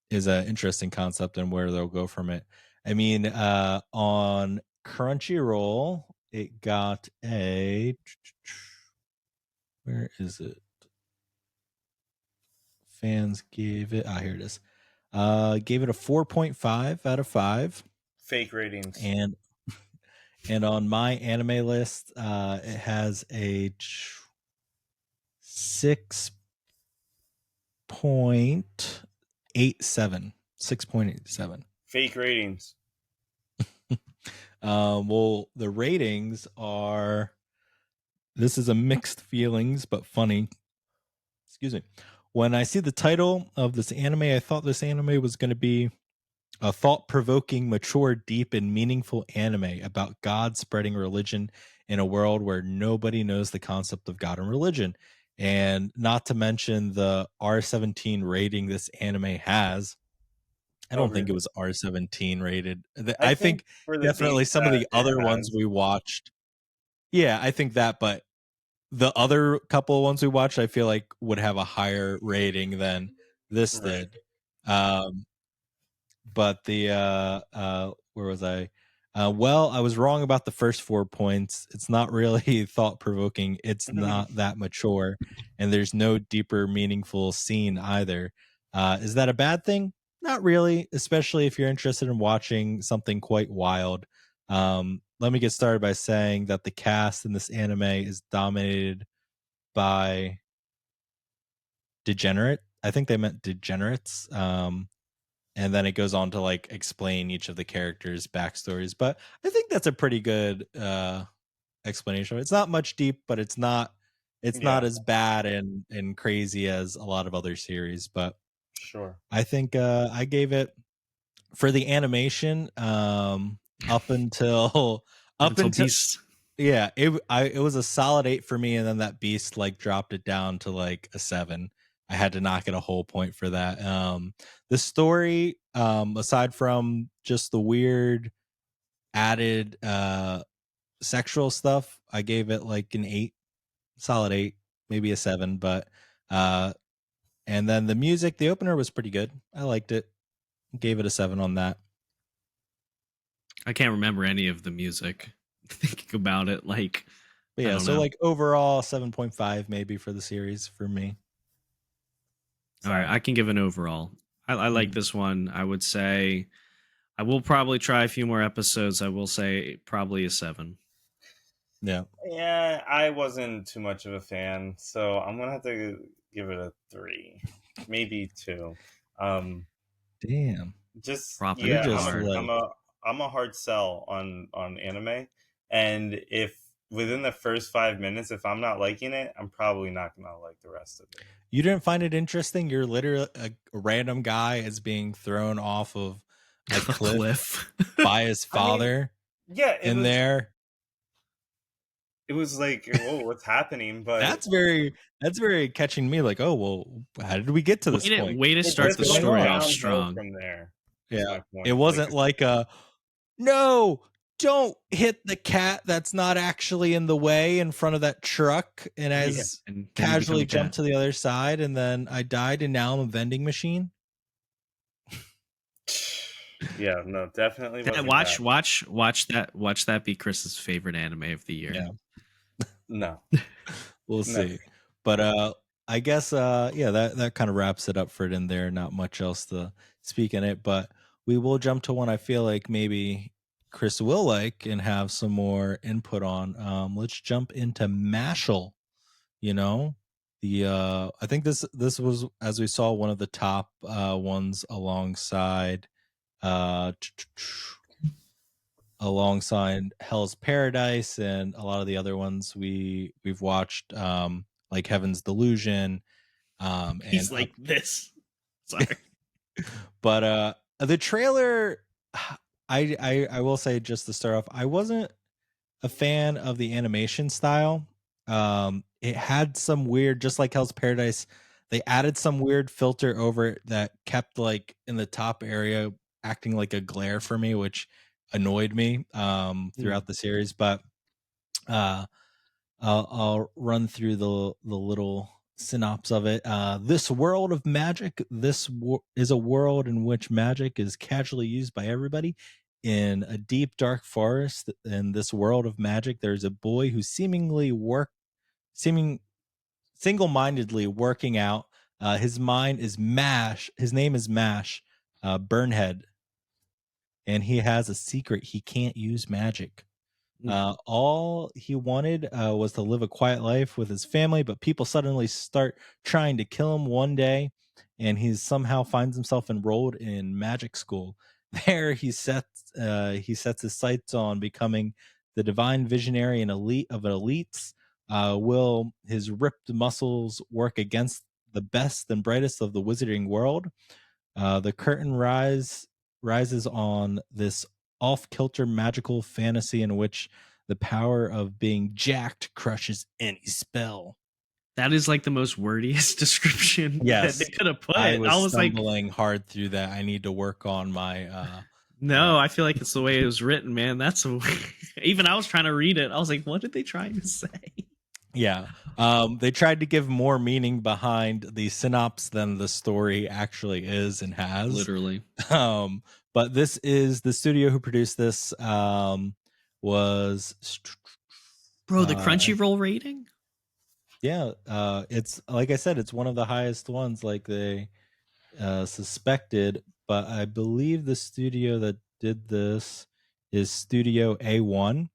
S2: is an interesting concept and where they'll go from it. I mean, on Crunchyroll it got a, where is it, fans gave it, here it is, gave it a 4.5 out of 5
S3: Fake ratings.
S2: and on my anime list it has a 6.87.
S3: Fake ratings.
S2: Well, the ratings are, this is a mixed feelings but funny. Excuse me. When I see the title of this anime, I thought this anime was going to be a thought-provoking, mature, deep, and meaningful anime about God spreading religion in a world where nobody knows the concept of God and religion. And not to mention the R17 rating this anime has. I don't think it was R17 rated. I think
S3: for the
S2: definitely
S3: dates
S2: some of the
S3: that it
S2: other ones
S3: has.
S2: we watched. Yeah, I think that, but the other couple of ones we watched, I feel like would have a higher rating than this
S3: Right.
S2: did. But the where was I? Well, I was wrong about the first 4 points. It's not really thought provoking. It's not that mature, and there's no deeper, meaningful scene either. Is that a bad thing? Not really, especially if you're interested in watching something quite wild. Let me get started by saying that the cast in this anime is dominated by degenerate. I think they meant degenerates. And then it goes on to like explain each of the characters' backstories. But I think that's a pretty good explanation. It's not much deep, but it's not as bad and crazy as a lot of other series. But
S3: sure,
S2: I think I gave it, for the animation, up until
S1: Beast.
S2: yeah, it was a solid 8 for me, and then that Beast like dropped it down to like a 7. I had to knock it a whole point for that. The story, aside from just the weird added sexual stuff, I gave it like an 8, solid 8, maybe a 7. But and then the music, the opener was pretty good. I liked it. Gave it a 7 on that.
S1: I can't remember any of the music. Thinking about it, like,
S2: but yeah, so like overall 7.5 maybe for the series for me.
S1: All right, I can give an overall. I like this one. I would say I will probably try a few more episodes. I will say probably a 7.
S2: Yeah.
S3: Yeah, I wasn't too much of a fan, so I'm gonna have to give it a 3, maybe 2.
S2: Damn.
S3: Just
S1: Proper
S3: I'm a hard sell on anime, and if within the first 5 minutes, if I'm not liking it, I'm probably not gonna like the rest of it.
S2: You didn't find it interesting? You're literally a random guy is being thrown off of a cliff by his father.
S3: I mean, yeah,
S2: in there.
S3: It was like, whoa, what's happening? But
S2: that's very catching me. Like, oh well, how did we get to this point?
S1: Way to start the story off strong.
S3: From there,
S2: yeah, it wasn't like a no. Don't hit the cat that's not actually in the way in front of that truck, and as and casually jumped to the other side, and then I died, and now I'm a vending machine.
S3: Yeah, no, definitely.
S1: Watch that be Chris's favorite anime of the year.
S2: Yeah.
S3: No.
S2: We'll see. But I guess yeah, that kind of wraps it up for it in there. Not much else to speak in it, but we will jump to one I feel like maybe Chris will like and have some more input on. Let's jump into Mashle. You know, I think this was, as we saw, one of the top ones alongside uh alongside Hell's Paradise and a lot of the other ones we've watched, like Heaven's Delusion.
S1: He's like this. Sorry.
S2: But the trailer, I will say, just to start off, I wasn't a fan of the animation style. It had some weird, just like Hell's Paradise, they added some weird filter over it that kept like in the top area acting like a glare for me, which annoyed me throughout the series. But uh I'll run through the little synopsis of it. This world of magic. Is a world in which magic is casually used by everybody. In a deep, dark forest, in this world of magic, there's a boy who seeming single-mindedly working out. His mind is Mash. His name is Mash, Burnhead, and he has a secret. He can't use magic. All he wanted was to live a quiet life with his family, but people suddenly start trying to kill him one day, and he somehow finds himself enrolled in magic school. There, he sets his sights on becoming the divine visionary and elite of elites. Will his ripped muscles work against the best and brightest of the wizarding world? The curtain rises on this off-kilter magical fantasy in which the power of being jacked crushes any spell.
S1: That is like the most wordiest description that they could have put.
S2: I was
S1: like,
S2: stumbling hard through that. I need to work on my
S1: no, I feel like it's the way it was written, man. That's even I was trying to read it. I was like, what did they try to say?
S2: Yeah. They tried to give more meaning behind the synopsis than the story actually is and has.
S1: Literally.
S2: But this is the studio who produced this, was
S1: Bro, the Crunchyroll rating?
S2: Yeah, it's like I said, it's one of the highest ones, like they suspected. But I believe the studio that did this is Studio A1.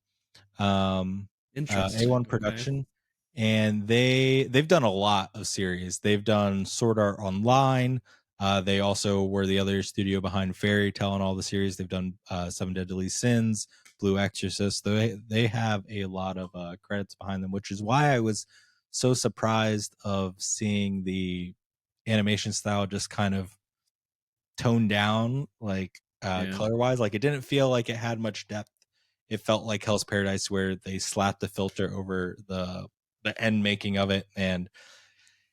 S1: Interesting.
S2: A1 Production, and they've done a lot of series. They've done Sword Art Online. They also were the other studio behind Fairy Tale and all the series. They've done Seven Deadly Sins, Blue Exorcist. They have a lot of credits behind them, which is why I was so surprised of seeing the animation style just kind of toned down, like color wise. Like, it didn't feel like it had much depth. It felt like Hell's Paradise, where they slapped a filter over the end making of it, and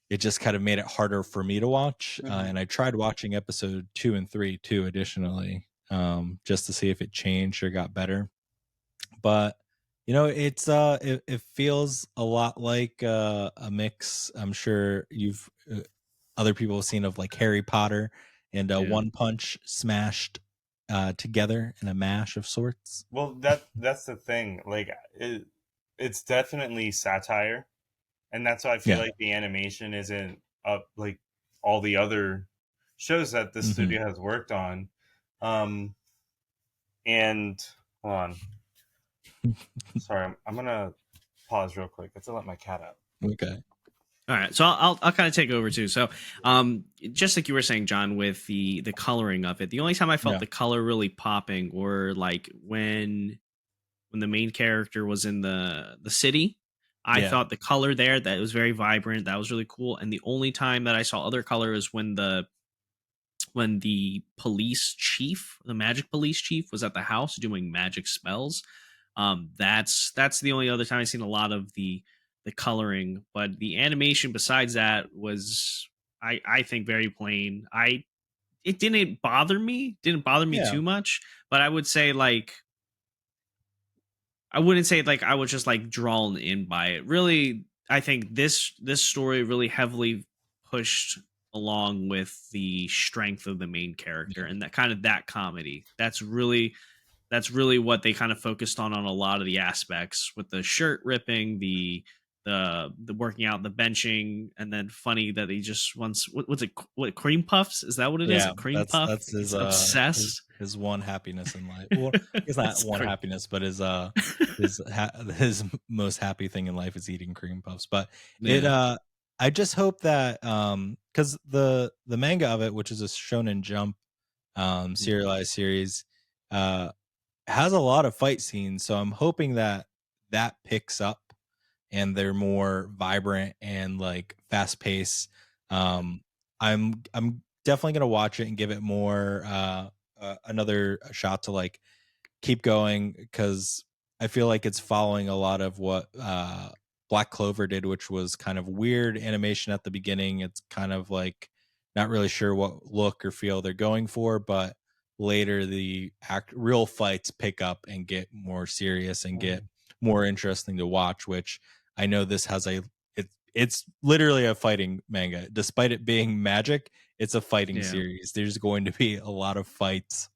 S2: it just kind of made it harder for me to watch. And I tried watching episode 2 and 3 too, additionally, just to see if it changed or got better. But it's it feels a lot like a mix. I'm sure you've other people have seen, of like Harry Potter and One Punch smashed together in a mash of sorts.
S3: Well, that's the thing. Like, it's definitely satire, and that's why I feel like the animation isn't up like all the other shows that the studio has worked on. And hold on, sorry, I'm gonna pause real quick. I have to let my cat out.
S2: Okay.
S1: All right, so I'll kind of take over too. So, just like you were saying, John, with the coloring of it, the only time I felt the color really popping were like when the main character was in the city. I thought the color there, that was very vibrant. That was really cool. And the only time that I saw other color is when the police chief, the magic police chief, was at the house doing magic spells. That's the only other time I've seen a lot of the coloring, but the animation besides that was I think very plain. It didn't bother me too much, but I would say like I wouldn't say like I was just like drawn in by it. Really, I think this story really heavily pushed along with the strength of the main character and that kind of that comedy. That's really what they kind of focused on a lot of the aspects, with the shirt ripping, the the working out, the benching, and then funny that he just wants what's it, what, cream puffs? Is that what it is?
S2: Yeah,
S1: A cream
S2: that's
S1: puff?
S2: that's
S1: He's
S2: his
S1: obsessed.
S2: his one happiness in life. Well, it's not
S1: That's
S2: one
S1: great.
S2: happiness, but his most happy thing in life is eating cream puffs. But it
S1: Yeah.
S2: I just hope that because the manga of it, which is a Shonen Jump
S1: Mm.
S2: serialized series, uh has a lot of fight scenes, so I'm hoping that that picks up and they're more vibrant and like fast paced.
S1: Yeah.
S2: I'm definitely gonna watch it and give it more another shot to like keep going because I feel like it's following a lot of what Black Clover did, which was kind of weird animation at the beginning. It's kind of like not really sure what look or feel they're going for, but later the real fights pick up and get more serious and get more interesting to watch. Which I know this has it's literally a fighting manga, despite it being magic. It's a fighting
S1: Yeah.
S2: series. There's going to be a lot of fights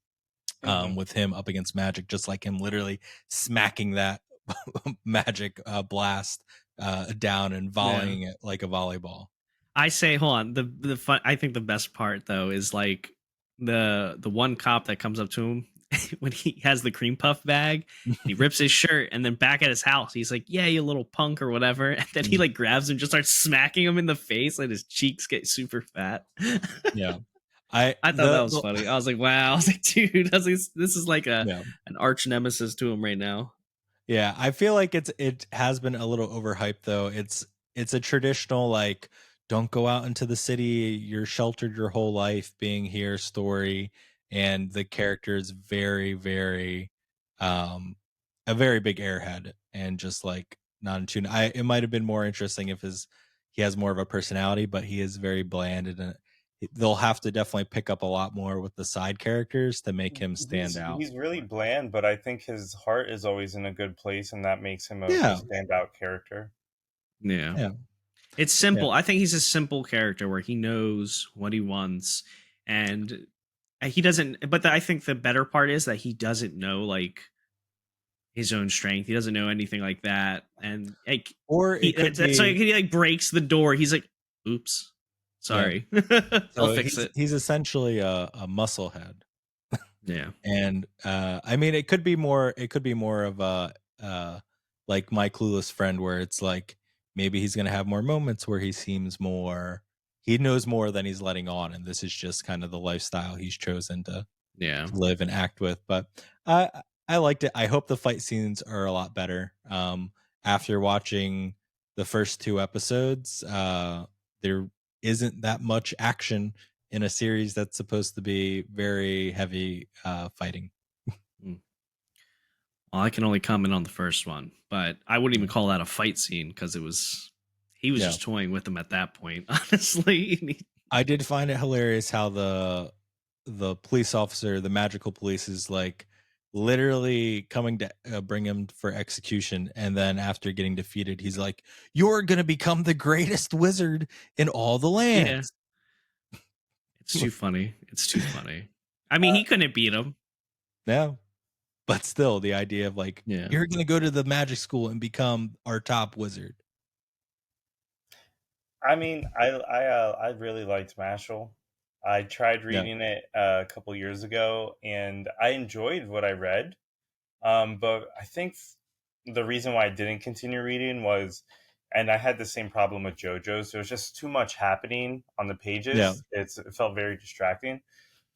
S3: Mm-hmm.
S2: with him up against Magic, just like him literally smacking that Magic blast down and
S1: Yeah.
S2: volleying it like a volleyball.
S1: I say, hold on. The fun. I think the best part though is like the one cop that comes up to him when he has the cream puff bag and he rips his shirt, and then back at his house he's like, "Yeah, you little punk" or whatever, and then he
S2: Mm,
S1: like grabs him, just starts smacking him in the face, and his cheeks get super fat.
S2: yeah, I
S1: I thought that was
S2: the
S1: funny. I was like, "Wow!" I was like, "Dude, I was like, this is like a
S2: yeah.
S1: an arch nemesis to him right now."
S2: Yeah, I feel like it has been a little overhyped though. It's a traditional like don't go out into the city, you're sheltered your whole life being here story, and the character is very um a very big airhead and just like not in tune. It might have been more interesting if he has more of a personality, but he is very bland and they'll have to definitely pick up a lot more with the side characters to make him stand out.
S3: He's really bland, but I think his heart is always in a good place, and that makes him a
S2: Yeah.
S3: standout character.
S1: Yeah.
S2: Yeah.
S1: It's
S2: Yeah.
S1: simple. I think he's a simple character where he knows what he wants, and he doesn't. But I think the better part is that he doesn't know like his own strength. He doesn't know anything like that, and like
S2: Or it could
S1: that's like
S2: be
S1: he like breaks the door. He's like, "Oops,
S2: yeah.
S1: sorry, I'll
S2: So
S1: fix it."
S2: he's essentially a muscle head.
S1: Yeah,
S2: And I mean it could be more of a like my clueless friend where it's like maybe he's gonna have more moments where he knows more than he's letting on, and this is just kind of the lifestyle he's chosen
S1: yeah,
S2: to live and act with. But I I liked it. I hope the fight scenes are a lot better. After watching the first two episodes, there isn't that much action in a series that's supposed to be very heavy fighting.
S1: Mm. Well, I can only comment on the first one, but I wouldn't
S2: Yeah.
S1: even call that a fight scene because he was
S2: Yeah.
S1: just toying with him at that point, honestly.
S2: I did find it hilarious how the police officer, the magical police, is like literally coming to bring him for execution, and then after getting defeated, he's like, "You're gonna become the greatest wizard in all the
S1: Yeah,
S2: lands."
S1: it's too funny. It's too funny. I mean, he couldn't beat him.
S2: No, but still, the idea of like,
S1: Yeah,
S2: "You're gonna go to the magic school and become our top wizard."
S3: I mean, I really liked Mashle. I tried
S2: Yeah,
S3: reading it a couple years ago, and I enjoyed what I read. But I think the reason why I didn't continue reading was, and I had the same problem with JoJo's. There was just too much happening on the
S2: yeah,
S3: pages. It felt very distracting.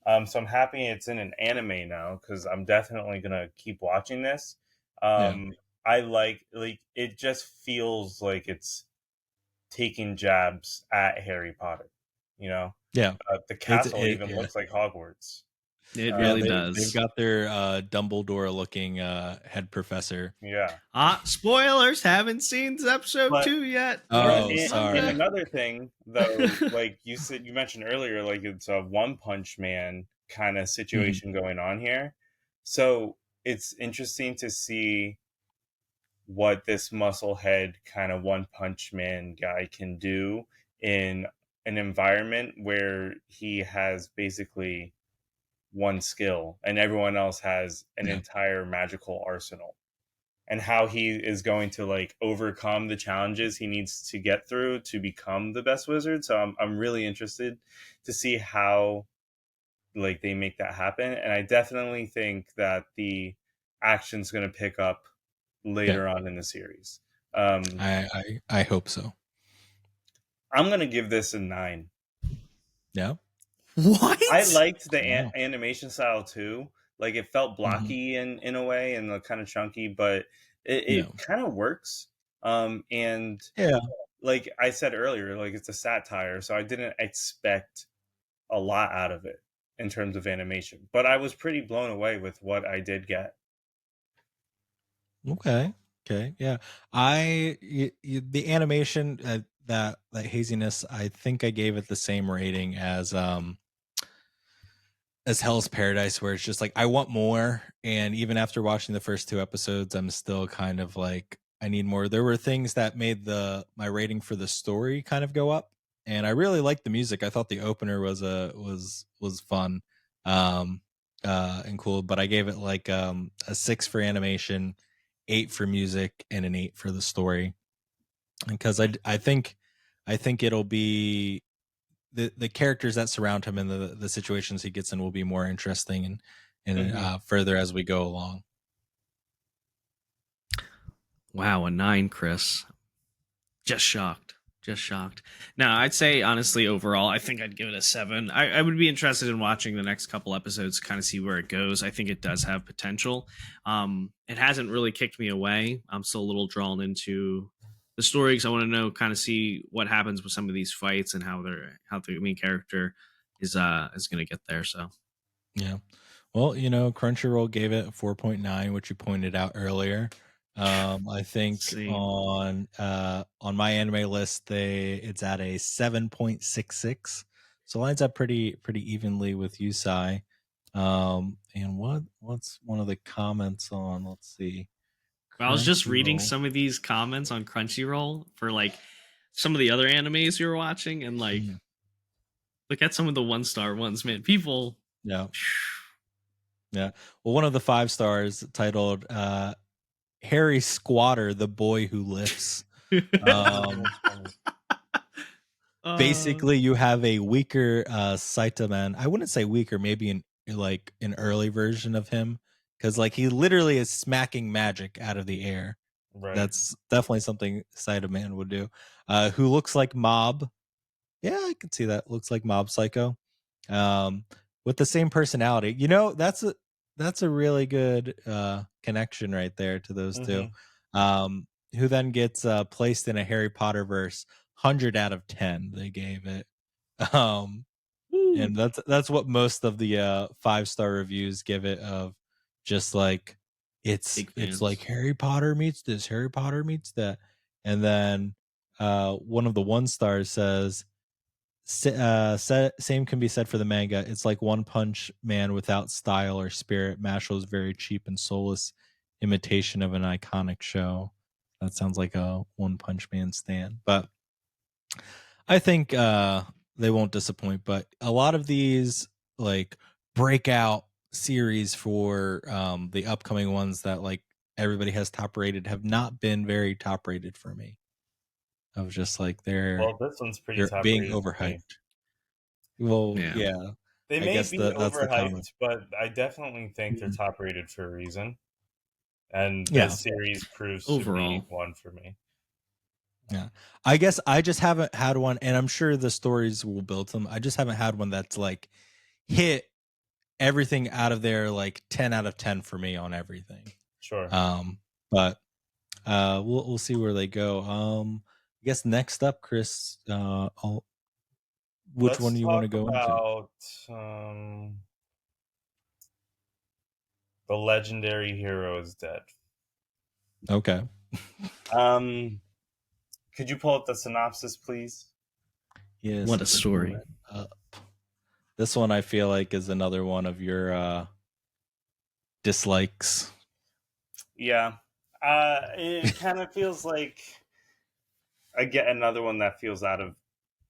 S3: So I'm happy it's in an anime now because I'm definitely gonna keep watching this.
S2: yeah,
S3: I like it. Just feels like it's taking jabs at Harry Potter. You know,
S2: yeah.
S3: the
S2: It's
S3: castle even
S2: yeah.
S3: looks like Hogwarts.
S1: it
S2: Yeah,
S1: really
S3: Um,
S2: they've
S1: does.
S2: got their Dumbledore looking head professor.
S3: yeah.
S1: Spoilers! Haven't seen episode
S3: But
S1: 2 yet.
S3: But
S2: Oh,
S3: in
S1: Monday.
S2: sorry.
S3: another thing, though, like you mentioned earlier, like it's a One Punch Man kind of
S2: Mhm.
S3: situation going on here. So it's interesting to see what this musclehead kind of One Punch Man guy can do in an environment where he has basically one skill and everyone else has an
S2: Yeah.
S3: entire magical arsenal. and how he is going to like overcome the challenges he needs to get through to become the best wizard. So I'm really interested to see how like they make that happen, and I definitely think that the action's going to pick up later on in the series.
S2: I hope so.
S3: I'm going to give this a 9.
S2: Yeah.
S1: What?
S3: I liked the animation style too. Like it felt blocky
S2: Mm-hmm.
S3: in a way and kind of chunky, but it kind of works. And
S2: yeah,
S3: like I said earlier, like it's a satire, so I didn't expect a lot out of it in terms of animation, but I was pretty blown away with what I did get.
S2: Okay. Yeah. The animation, that haziness, I think I gave it the same rating as Hell's Paradise, where it's just like I want more, and even after watching the first 2 episodes, I'm still kind of like I need more. There were things that made my rating for the story kind of go up, and I really liked the music. I thought the opener was fun, and cool, but I gave it like a 6 for animation, 8 for music, and an 8 for the story, because I think it'll be the characters that surround him and the situations he gets in will be more interesting and further as we go along.
S1: Wow, a 9, Chris. Just shocked. Now, I'd say honestly, overall, I think I'd give it a 7. I would be interested in watching the next couple episodes, kind of see where it goes. I think it does have potential. It hasn't really kicked me away. I'm still a little drawn into the story because I want to know, kind of see what happens with some of these fights and how the main character is going to get there. So
S2: yeah, well, Crunchyroll gave it a 4.9, which you pointed out earlier. I think on my anime list, it's at a 7.66, so lines up pretty evenly with Yusai. And what's one of the comments on? Let's see.
S1: I was just reading some of these comments on Crunchyroll for like some of the other animes you were watching, and like look at some of the 1-star ones, man. People,
S2: yeah. Well, one of the 5 stars titled Harry Squatter, the boy who lifts. Basically, you have a weaker Saitama. I wouldn't say weaker, maybe an early version of him, because like he literally is smacking magic out of the air. Right. That's definitely something Saitama would do. Who looks like Mob? Yeah, I can see that. Looks like Mob Psycho. With the same personality. That's a really good connection right there to those two. Who then gets placed in a Harry Potter verse. 100 out of 10 they gave it. And that's what most of the 5-star reviews give it, of just like it's like Harry Potter meets this, Harry Potter meets that. And then one of the 1-stars says, same can be said for the manga. It's like One Punch Man without style or spirit. Mashle's very cheap and soulless imitation of an iconic show. That sounds like a One Punch Man stan, but I think they won't disappoint. But a lot of these like breakout series for the upcoming ones that like everybody has top rated have not been very top rated for me. I was just like this one's pretty top being overhyped. Well, yeah.
S3: They may be overhyped, but I definitely think they're top rated for a reason. And this series proves overall to be one for me.
S2: Yeah. I guess I just haven't had one, and I'm sure the stories will build them. I just haven't had one that's like hit everything out of there, like 10 out of 10 for me on everything.
S3: Sure.
S2: But we'll see where they go. I guess next up, Chris, which one do you want to go
S3: into? The legendary hero is dead.
S2: Okay.
S3: Could you pull up the synopsis, please?
S1: Yes. What a story.
S2: This one I feel like is another one of your dislikes.
S3: Yeah. It kind of feels like I get another one that feels out of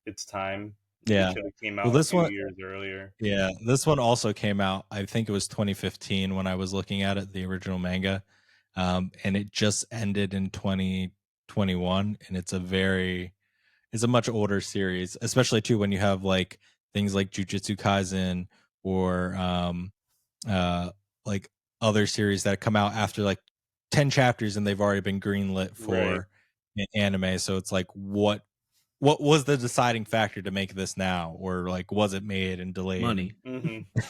S3: its time.
S2: Yeah.
S3: It should have came out a few years earlier.
S2: Yeah. This one also came out, I think it was 2015 when I was looking at it, the original manga. and it just ended in 2021, and it's a much older series, especially too when you have like things like Jujutsu Kaisen or like other series that come out after like 10 chapters and they've already been greenlit
S3: Right.
S2: for anime. So it's like what was the deciding factor to make this now, or like was it made and delayed?
S1: Money.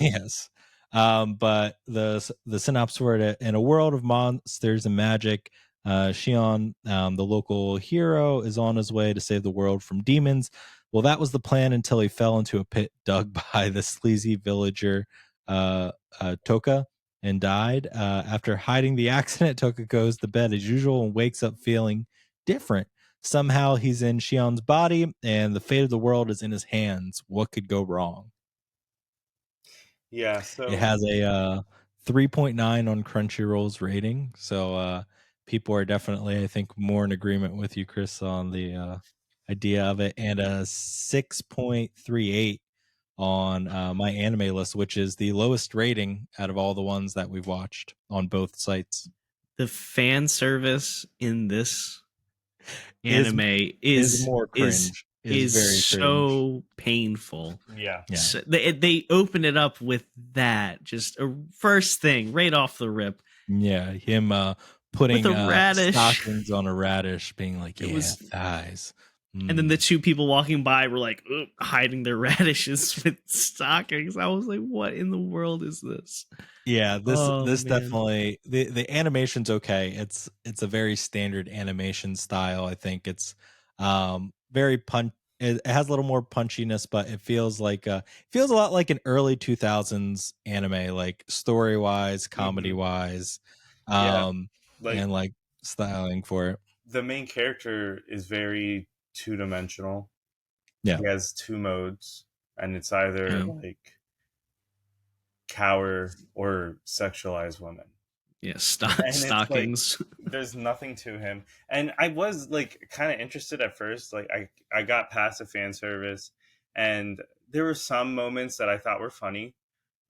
S2: Yes. But the synopsis for it: in a world of monsters and magic, Shion, the local hero, is on his way to save the world from demons. Well, that was the plan until he fell into a pit dug by the sleazy villager Toka and died. After hiding the accident, Toka goes to bed as usual and wakes up feeling different. Somehow he's in Shion's body and the fate of the world is in his hands. What could go wrong?
S3: Yeah, so
S2: It has a 3.9 on Crunchyroll's rating. So people are definitely, I think, more in agreement with you, Chris, on the idea of it, and a 6.38 on my anime list, which is the lowest rating out of all the ones that we've watched on both sites.
S1: The fan service in this
S2: Is
S1: anime
S2: more cringe. Is very
S1: so painful.
S3: yeah.
S1: So they open it up with that, just a first thing right off the rip.
S2: Yeah, him putting
S1: with a radish
S2: stockings on a radish, being like,
S1: It
S2: yeah,
S1: was-
S2: thighs.
S1: And then the two people walking by were like hiding their radishes with stockings. I was like, what in the world is this?
S2: Yeah, this
S1: Man.
S2: definitely, the animation's okay. It's a very standard animation style. I think it's very it has a little more punchiness, but it feels like feels a lot like an early 2000s anime, like story wise, comedy wise,
S3: Yeah, like
S2: and like styling for it.
S3: the main character is very two-dimensional.
S2: Yeah.
S3: He has two modes, and it's either like cower or sexualize women.
S1: Yeah, stockings.
S3: Like, there's nothing to him, and I was like kind of interested at first. Like I got past the fan service, and there were some moments that I thought were funny.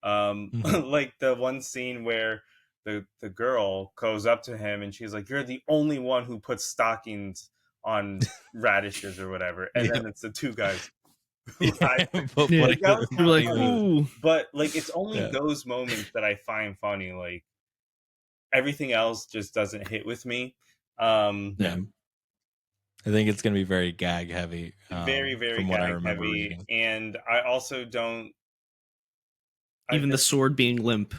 S3: Like the one scene where the girl goes up to him and she's like, "You're the only one who puts stockings on radishes or whatever," and then it's the two guys. Like, that was kind of funny. But like, it's only those moments that I find funny. Like everything else just doesn't hit with me.
S2: Yeah, I think it's going to be very gag heavy.
S3: Very
S2: from what I
S3: gag
S2: remember
S3: heavy,
S2: reading.
S3: and I also don't.
S1: Even the sword being limp.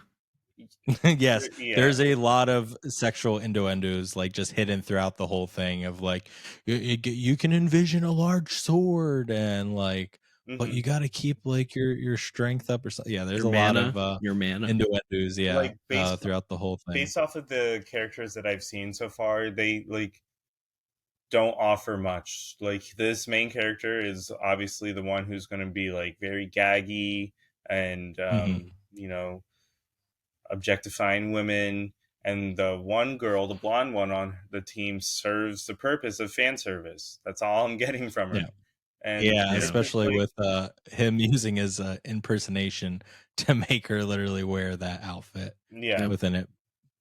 S2: Yes, there's a lot of sexual innuendos like just hidden throughout the whole thing of like you can envision a large sword and like but you got to keep like your strength up or something. Yeah, there's a lot of
S1: your mana
S2: innuendos,
S3: like
S2: throughout the whole thing.
S3: Based off of the characters that I've seen so far, they like don't offer much. Like this main character is obviously the one who's going to be like very gaggy and you know, objectifying women, and the one girl, the blonde one on the team, serves the purpose of fan service. That's all I'm getting from her. And
S2: especially with him using his impersonation to make her literally wear that outfit within it.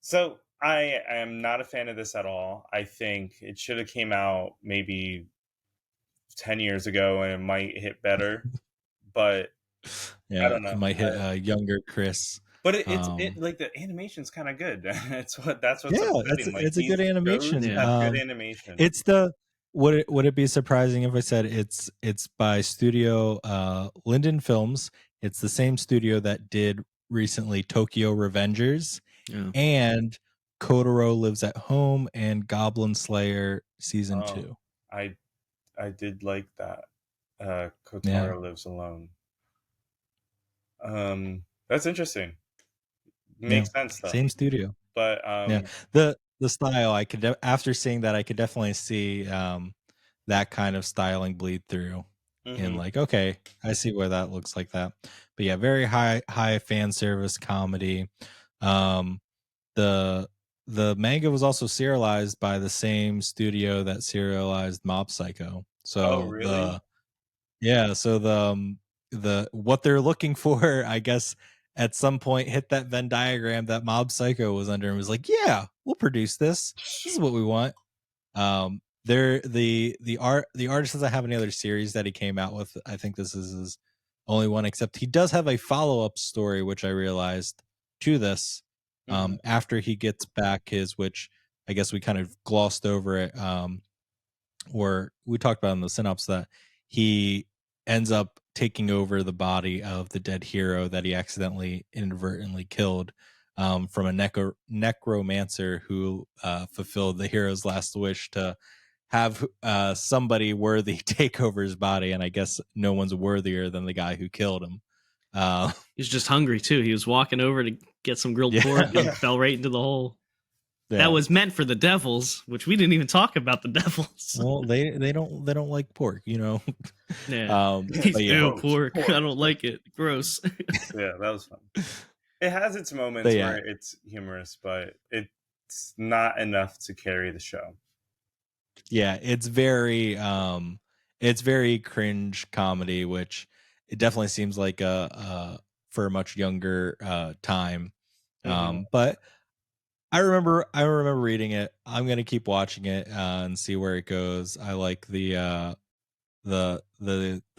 S3: So I am not a fan of this at all. I think it should have came out maybe 10 years ago and it might hit better, but I don't know.
S2: It might hit younger Chris.
S3: But it's like the animation's kind of good. That's what's
S2: it's,
S3: like,
S2: it's a good animation.
S3: Have good animation.
S2: It's the would it be surprising if I said it's by Studio Linden Films? It's the same studio that did recently Tokyo Revengers and Kotaro Lives at Home and Goblin Slayer season 2.
S3: I did like that. Kotaro Lives Alone. That's interesting. Makes sense though.
S2: Same studio.
S3: But
S2: the style I could after seeing that I could definitely see that kind of styling bleed through. And like, okay, I see where that looks like that. But yeah, very high fan service comedy. The manga was also serialized by the same studio that serialized Mob Psycho. So
S3: really?
S2: So the what they're looking for, I guess, at some point hit that Venn diagram that Mob Psycho was under and was like, yeah, we'll produce this. This is what we want. The artist doesn't have any other series that he came out with. I think this is his only one, except he does have a follow-up story, which I realized to this after he gets back his, which I guess we kind of glossed over it, or we talked about in the synopsis, that he ends up taking over the body of the dead hero that he accidentally inadvertently killed, from a necromancer who fulfilled the hero's last wish to have somebody worthy take over his body, and I guess no one's worthier than the guy who killed him.
S1: He was just hungry too. He was walking over to get some grilled pork and fell right into the hole. Yeah. That was meant for the devils, which we didn't even talk about the devils.
S2: Well, they don't like pork, you know.
S1: Yeah. Ew, pork. I don't like it. Gross.
S3: Yeah, that was fun. It has its moments where it's humorous, but it's not enough to carry the show.
S2: Yeah, it's very cringe comedy, which it definitely seems like for a much younger time. But I remember reading it. I'm gonna keep watching it and see where it goes. I like the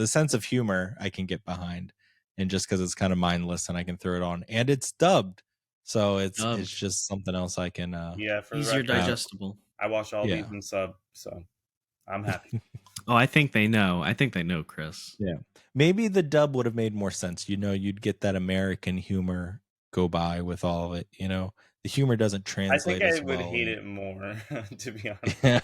S2: sense of humor I can get behind, and just because it's kind of mindless and I can throw it on, and it's dubbed, so it's just something else I can.
S3: For
S1: easier digestible.
S3: I watch all these in sub, so I'm happy.
S1: Oh, I think they know. Chris.
S2: Yeah, maybe the dub would have made more sense. You know, you'd get that American humor go by with all of it. You know, the humor doesn't translate.
S3: I think I would hate it more, to be honest.
S2: Yeah.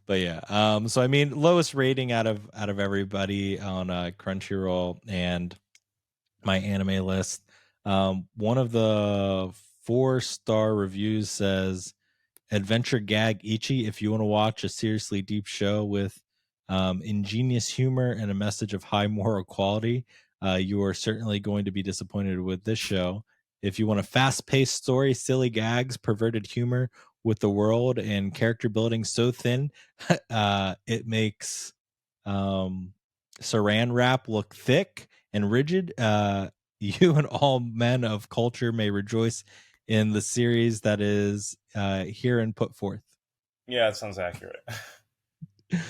S2: But yeah, so I mean, lowest rating out of everybody on Crunchyroll and my anime list. One of the 4-star reviews says, "Adventure gag Ichi. If you want to watch a seriously deep show with ingenious humor and a message of high moral quality, you are certainly going to be disappointed with this show. If you want a fast-paced story, silly gags, perverted humor with the world, and character building so thin it makes saran wrap look thick and rigid, you and all men of culture may rejoice in the series that is here and put forth."
S3: Yeah, it sounds accurate.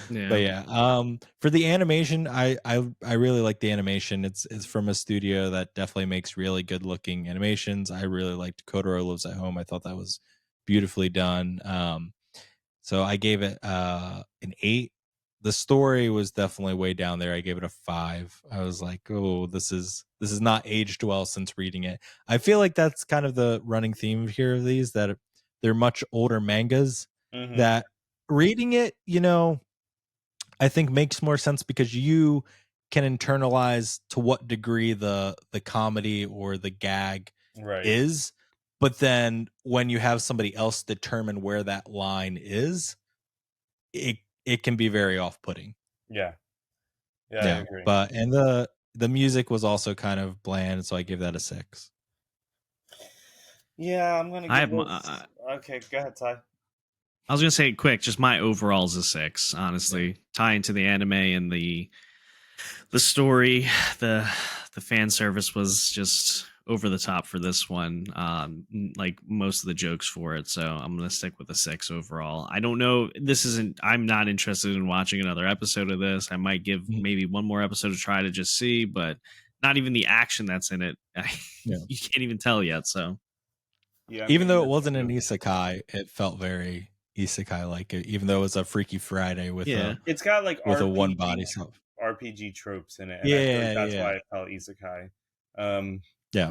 S1: Yeah.
S2: But yeah, for the animation, I really like the animation. It's from a studio that definitely makes really good looking animations. I really liked Kotaro Lives at Home. I thought that was beautifully done. So I gave it an 8. The story was definitely way down there. I gave it a 5. I was like, oh, this is not aged well since reading it. I feel like that's kind of the running theme here of these, that they're much older mangas that reading it, you know, I think makes more sense because you can internalize to what degree the comedy or the gag is. But then when you have somebody else determine where that line is, it can be very off-putting.
S3: Yeah, I agree.
S2: But and the music was also kind of bland, so I give that a 6.
S3: Yeah, I'm gonna give this. Okay, go ahead, Ty.
S1: I was gonna say quick, just my overall is a 6. Honestly, tying to the anime and the story, the fan service was just over the top for this one. Like most of the jokes for it, so I'm gonna stick with a 6 overall. I don't know. I'm not interested in watching another episode of this. I might give maybe one more episode to try to just see, but not even the action that's in it. You can't even tell yet. So
S3: yeah,
S2: even though it wasn't an isekai, it felt very isekai like, even though it was a Freaky Friday with
S3: it's got like
S2: with
S3: RPG,
S2: a one body stuff.
S3: RPG tropes in it, and I feel like that's why it felt isekai.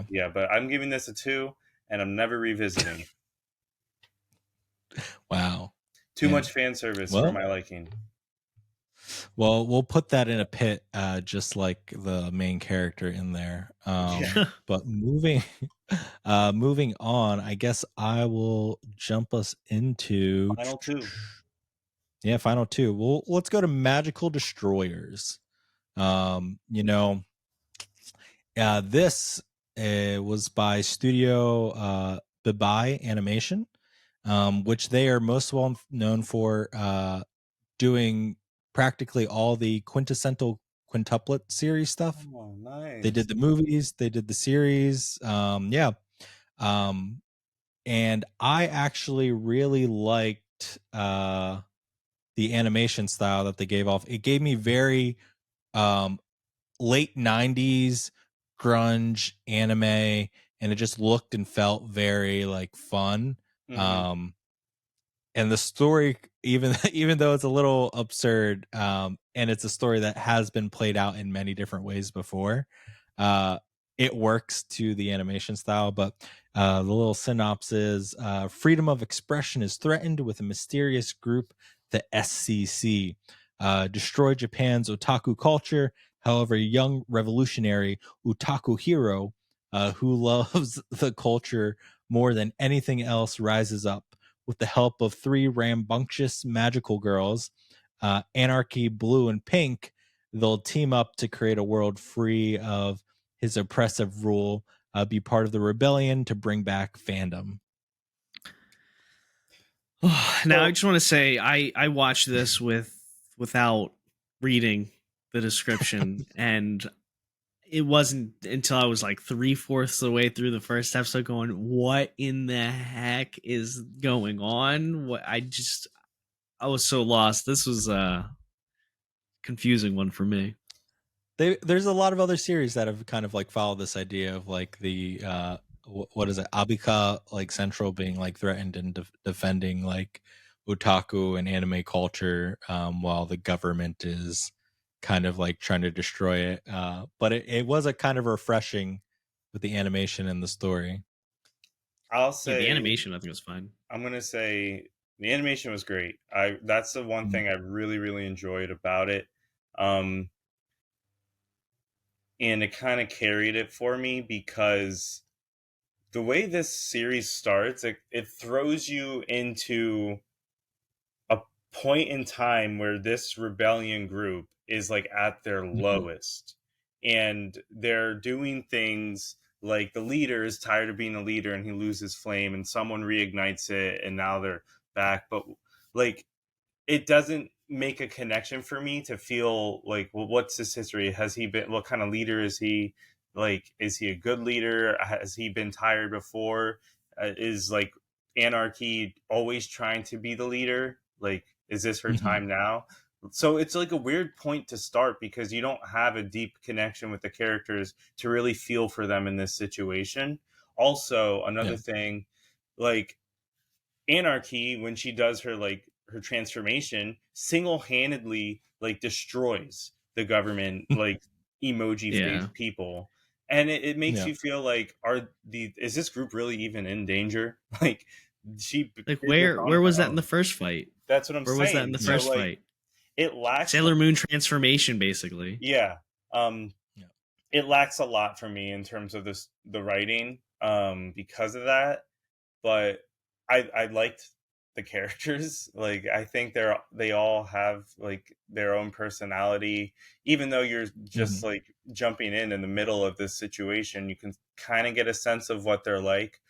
S3: Yeah, but I'm giving this a 2, and I'm never revisiting.
S2: Wow,
S3: too much fan service for my liking.
S2: Well, we'll put that in a pit, just like the main character in there. But moving on, I guess I will jump us into
S3: final 2.
S2: Yeah, final 2. Well, let's go to Magical Destroyers. You know, this was by Studio Bibai Animation, which they are most well known for doing practically all the quintessential quintuplet series stuff.
S3: Oh, nice.
S2: They did the movies, they did the series. and I actually really liked the animation style that they gave off. It gave me very um late 90s grunge anime, and it just looked and felt very like fun.
S3: Mm-hmm.
S2: And the story, even though it's a little absurd, and it's a story that has been played out in many different ways before, uh it works to the animation style. But the little synopsis: freedom of expression is threatened with a mysterious group, the SCC, destroy Japan's otaku culture. However, a young revolutionary otaku hero, who loves the culture more than anything else, rises up. With the help of three rambunctious magical girls, Anarchy, Blue, and Pink, they'll team up to create a world free of his oppressive rule, be part of the rebellion to bring back fandom.
S1: Now, I just want to say I watched this without reading the description, and it wasn't until I was like 3/4 of the way through the first episode going, what in the heck is going on? I was so lost. This was a confusing one for me.
S2: There's a lot of other series that have kind of like followed this idea of like the what is it, Abika, like Central being like threatened and defending like otaku and anime culture, while the government is kind of like trying to destroy it. But it was a kind of refreshing with the animation and the story.
S3: I'll
S1: Yeah, the
S3: say
S1: animation I think was fine.
S3: I'm gonna say the animation was great. That's the one thing I really, really enjoyed about it. Um and it kind of carried it for me because the way this series starts, it throws you into a point in time where this rebellion group is like at their lowest, and they're doing things like the leader is tired of being a leader and he loses flame and someone reignites it and now they're back. But like, it doesn't make a connection for me to feel like, well, what's his history? Has he been, what kind of leader is he? Like, is he a good leader? Has he been tired before? Is like Anarchy always trying to be the leader? Like, is this her time now? So it's like a weird point to start because you don't have a deep connection with the characters to really feel for them in this situation. Also, another thing, like, Anarchy, when she does her like her transformation, single-handedly like destroys the government, like emoji face people. And it makes you feel like, is this group really even in danger? Like, she
S1: Like
S3: did this on
S1: where
S3: her
S1: was that in the
S3: own.
S1: first fight?
S3: That's what I'm
S1: Where was that in
S3: saying.
S1: the
S3: So
S1: first
S3: like,
S1: fight?
S3: it lacks
S1: Sailor Moon transformation, basically.
S3: yeah. It lacks a lot for me in terms of the writing, because of that. But I liked the characters. Like, I think they all have like their own personality. Even though you're just like jumping in the middle of this situation, you can kind of get a sense of what they're like.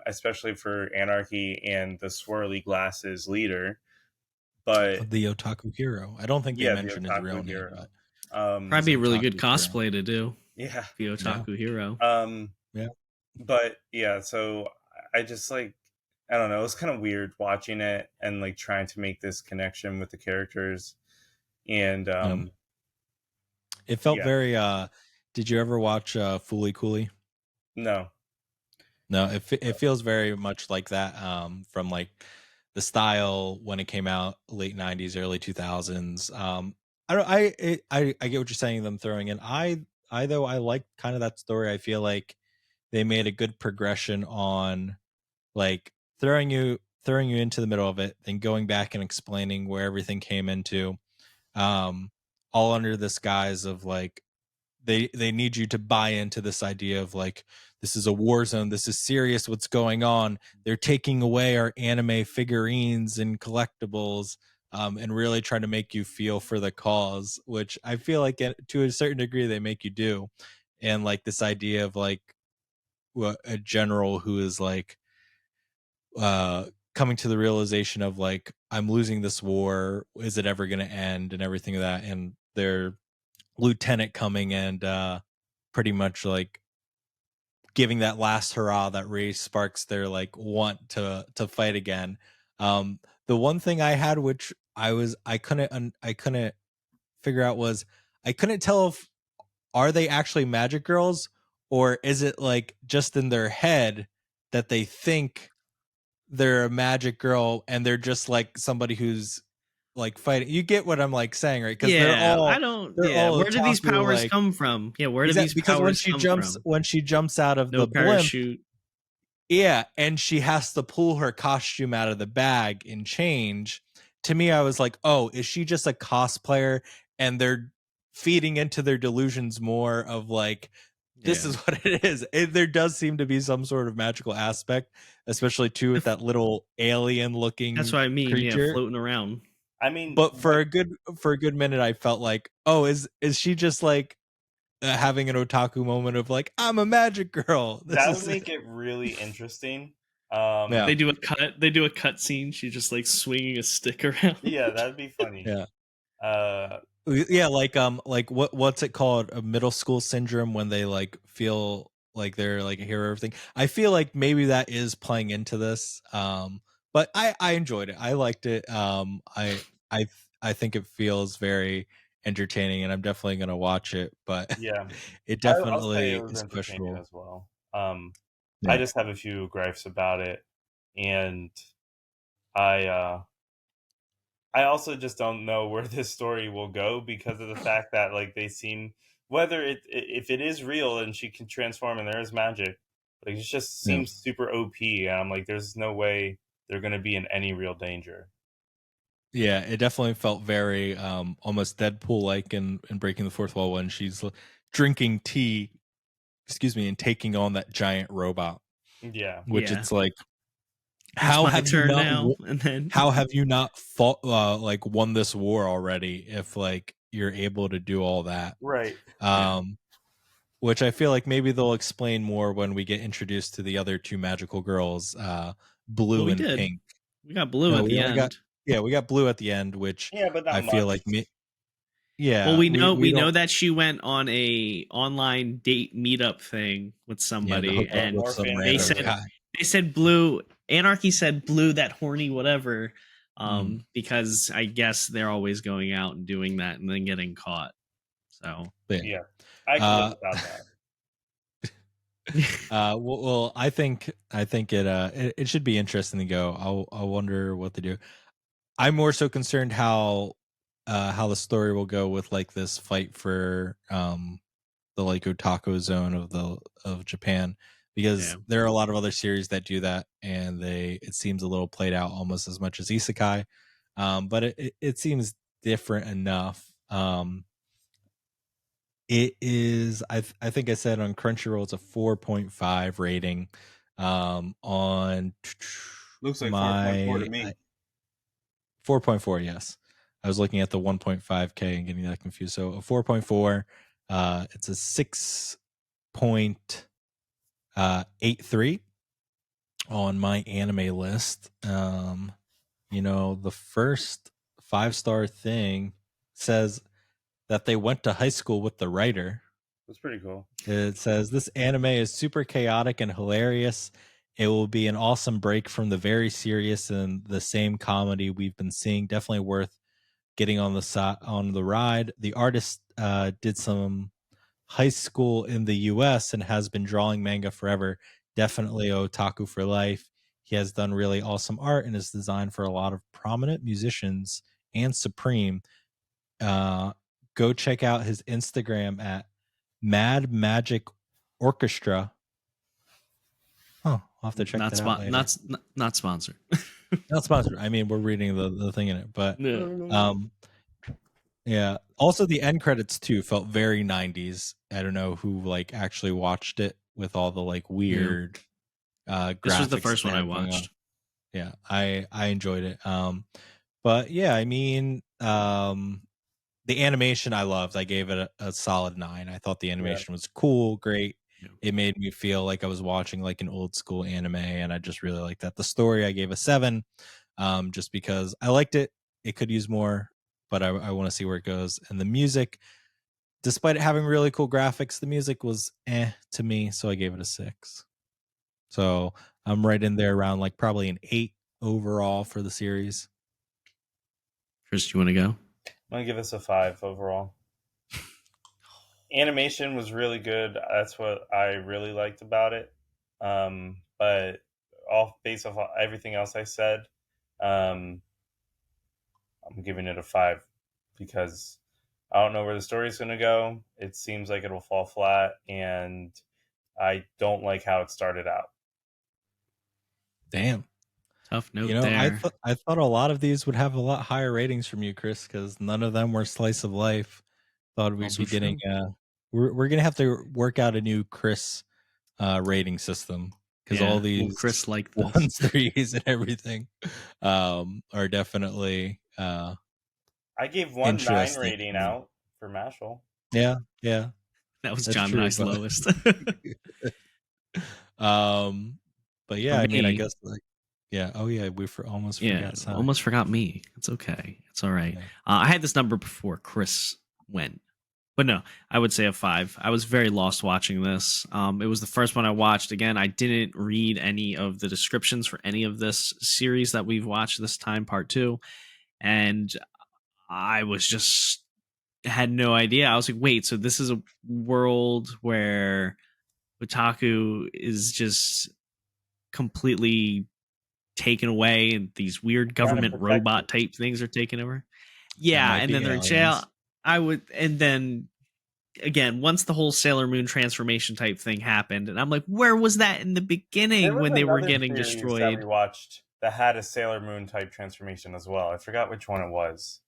S3: Especially for Anarchy and the swirly glasses leader. But
S2: The otaku hero. I don't think they
S3: yeah, the
S2: mentioned his
S3: otaku
S2: real name,
S3: hero.
S2: but
S1: Probably
S2: he's
S1: be a really good
S2: otaku hero.
S1: cosplay to do.
S3: Yeah,
S1: The otaku hero.
S2: Yeah.
S3: But yeah, so I just like, I don't know, it was kind of weird watching it and like trying to make this connection with the characters. And
S2: It felt
S3: yeah,
S2: very did you ever watch Fooly Cooly?
S3: no.
S2: No, it feels very much like that, from like the style when it came out late 90s, early 2000s. I don't I get what you're saying, them throwing in. I though I like kind of that story. I feel like they made a good progression on like throwing you into the middle of it, then going back and explaining where everything came into, um all under this guise of like they need you to buy into this idea of like, this is a war zone, this is serious, what's going on, they're taking away our anime figurines and collectibles, and really trying to make you feel for the cause, which I feel like to a certain degree they make you do. And like this idea of like a general who is like uh coming to the realization of like, I'm losing this war, is it ever going to end, and everything of that, and their lieutenant coming and pretty much like giving that last hurrah that really sparks their like want to fight again. The one thing I had, which I couldn't figure out, was I couldn't tell if are they actually magic girls, or is it like just in their head that they think they're a magic girl and they're just like somebody who's like fighting. You get what I'm like saying, right? Because they're
S1: Yeah,
S2: all
S1: I don't.
S2: they're
S1: Yeah,
S2: all
S1: where did these
S2: otaku,
S1: powers
S2: like
S1: come from? Yeah, where did
S2: exactly,
S1: these
S2: because
S1: powers come from?
S2: when she jumps out of
S1: No
S2: the blimp,
S1: parachute.
S2: yeah, and she has to pull her costume out of the bag and change. To me, I was like, oh, is she just a cosplayer and they're feeding into their delusions more of like, this
S1: Yeah.
S2: is what it is. There does seem to be some sort of magical aspect, especially too with that little alien looking
S1: That's what I mean. Yeah,
S2: creature.
S1: floating around.
S3: I mean,
S2: But for a good minute, I felt like, oh, is she just like having an otaku moment of like, I'm a magic girl.
S3: That would make it really interesting.
S2: Yeah.
S1: They do a cut. They do a cut scene. She's just like swinging a stick around.
S3: Yeah, that'd be funny.
S2: Yeah.
S3: Uh,
S2: Yeah, like what's it called? A middle school syndrome, when they like feel like they're like a hero or everything. I feel like maybe that is playing into this. But I enjoyed it. I liked it. I think it feels very entertaining, and I'm definitely gonna watch it. But
S3: yeah,
S2: it
S3: I'll say
S2: definitely
S3: it was
S2: is
S3: entertaining
S2: questionable.
S3: as well.
S2: Yeah.
S3: I just have a few gripes about it, and I I also just don't know where this story will go because of the fact that like they seem, whether if it is real and she can transform and there is magic, like it just
S2: Yeah.
S3: seems super OP, and I'm like, there's no way they're going to be in any real danger.
S2: Yeah, it definitely felt very almost Deadpool like in Breaking the Fourth Wall, when she's drinking tea, excuse me, and taking on that giant robot.
S3: Yeah,
S2: Which
S1: Yeah.
S2: it's like,
S1: It's
S2: how
S1: my
S2: have you
S1: turn
S2: not
S1: now. And then
S2: how have you not fought like won this war already if like you're able to do all that?
S3: right.
S2: Which I feel like maybe they'll explain more when we get introduced to the other two magical girls, Blue
S1: well, we
S2: and
S1: did.
S2: Pink.
S1: We got blue
S2: No,
S1: at
S2: we
S1: the
S2: only got
S1: end.
S2: we got Blue at the end, which
S3: Yeah, but
S2: I
S3: not
S2: feel
S3: much.
S2: like
S1: Well, we
S2: we
S1: know
S2: don't.
S1: that she went on a online date meetup thing with
S2: Yeah, to
S1: somebody,
S2: hook up
S1: and
S2: with
S3: More
S2: some
S3: fan
S1: they
S2: random
S1: said
S3: service.
S2: guy.
S1: they said blue. Anarchy said blue, that horny whatever, because I guess they're always going out and doing that and then getting caught. So
S3: Yeah, I can live without that.
S2: Well, I think it should be interesting to go. I'll wonder what they do. I'm more so concerned how the story will go with like this fight for the like otaku zone of Japan, because
S1: Yeah.
S2: there are a lot of other series that do that, and it seems a little played out almost as much as isekai, but it seems different enough. It is, I think I said on Crunchyroll it's a 4.5 rating. On
S3: Looks like 4.4 to
S2: my
S3: me.
S2: 4.4, yes. I was looking at the 1.5K and getting that confused. So a 4.4, it's a 6.83 on my anime list. The first 5-star thing says that they went to high school with the writer.
S3: That's pretty cool.
S2: It says this anime is super chaotic and hilarious. It will be an awesome break from the very serious and the same comedy we've been seeing. Definitely worth getting on the ride. The artist did some high school in the US and has been drawing manga forever. Definitely otaku for life. He has done really awesome art and is designed for a lot of prominent musicians and Supreme. Go check out his Instagram at Mad Magic Orchestra. Oh, I'll have to check that out later.
S1: Not sponsored.
S2: Not sponsored. I mean, we're reading the thing in it, but
S1: No.
S2: yeah. Also, the end credits too felt very 90s. I don't know who like actually watched it with all the like weird graphics.
S1: This was the first one I
S2: going on.
S1: watched.
S2: Yeah, I enjoyed it. But yeah, I mean, the animation I loved. I gave it a solid 9. I thought the animation was cool, great.
S1: Yeah.
S2: It made me feel like I was watching like an old school anime, and I just really liked that. The story I gave a 7, just because I liked it. It could use more, but I want to see where it goes. And the music, despite it having really cool graphics, the music was to me, so I gave it a 6. So I'm right in there around like probably an 8 overall for the series.
S1: Chris, you want to go?
S3: I'm gonna give this a 5 overall. Animation was really good. That's what I really liked about it. But based off everything else I said, I'm giving it a 5 because I don't know where the story's going to go. It seems like it'll fall flat, and I don't like how it started out.
S2: Damn.
S1: Tough note there.
S2: I thought a lot of these would have a lot higher ratings from you, Chris, because none of them were slice of life. Thought we'd
S1: Also
S2: be getting
S1: true.
S2: we're gonna have to work out a new Chris rating system, because all these
S1: Chris like this.
S2: 1s, 3s, and everything are definitely
S3: I gave 1 9 rating out for Mashle.
S2: Yeah.
S1: That was
S2: That's
S1: John
S2: true,
S1: and I's
S2: but-
S1: lowest.
S2: But yeah,
S1: For
S2: I mean, I
S1: me-
S2: guess like, yeah. Oh yeah, we almost forgot Sai.
S1: almost forgot me. It's okay. It's all right.
S2: Yeah.
S1: I had this number before Chris went, but no, I would say a 5. I was very lost watching this. It was the first one I watched. Again, I didn't read any of the descriptions for any of this series that we've watched this time, part 2, and I was just had no idea. I was like, wait, so this is a world where otaku is just completely taken away and these weird government robot type things are taking over. Yeah, and then they're in jail. And then again, once the whole Sailor Moon transformation type thing happened, and I'm like, where was that in the beginning when they were getting destroyed?
S3: That we watched that had a Sailor Moon type transformation as well. I forgot which one it was.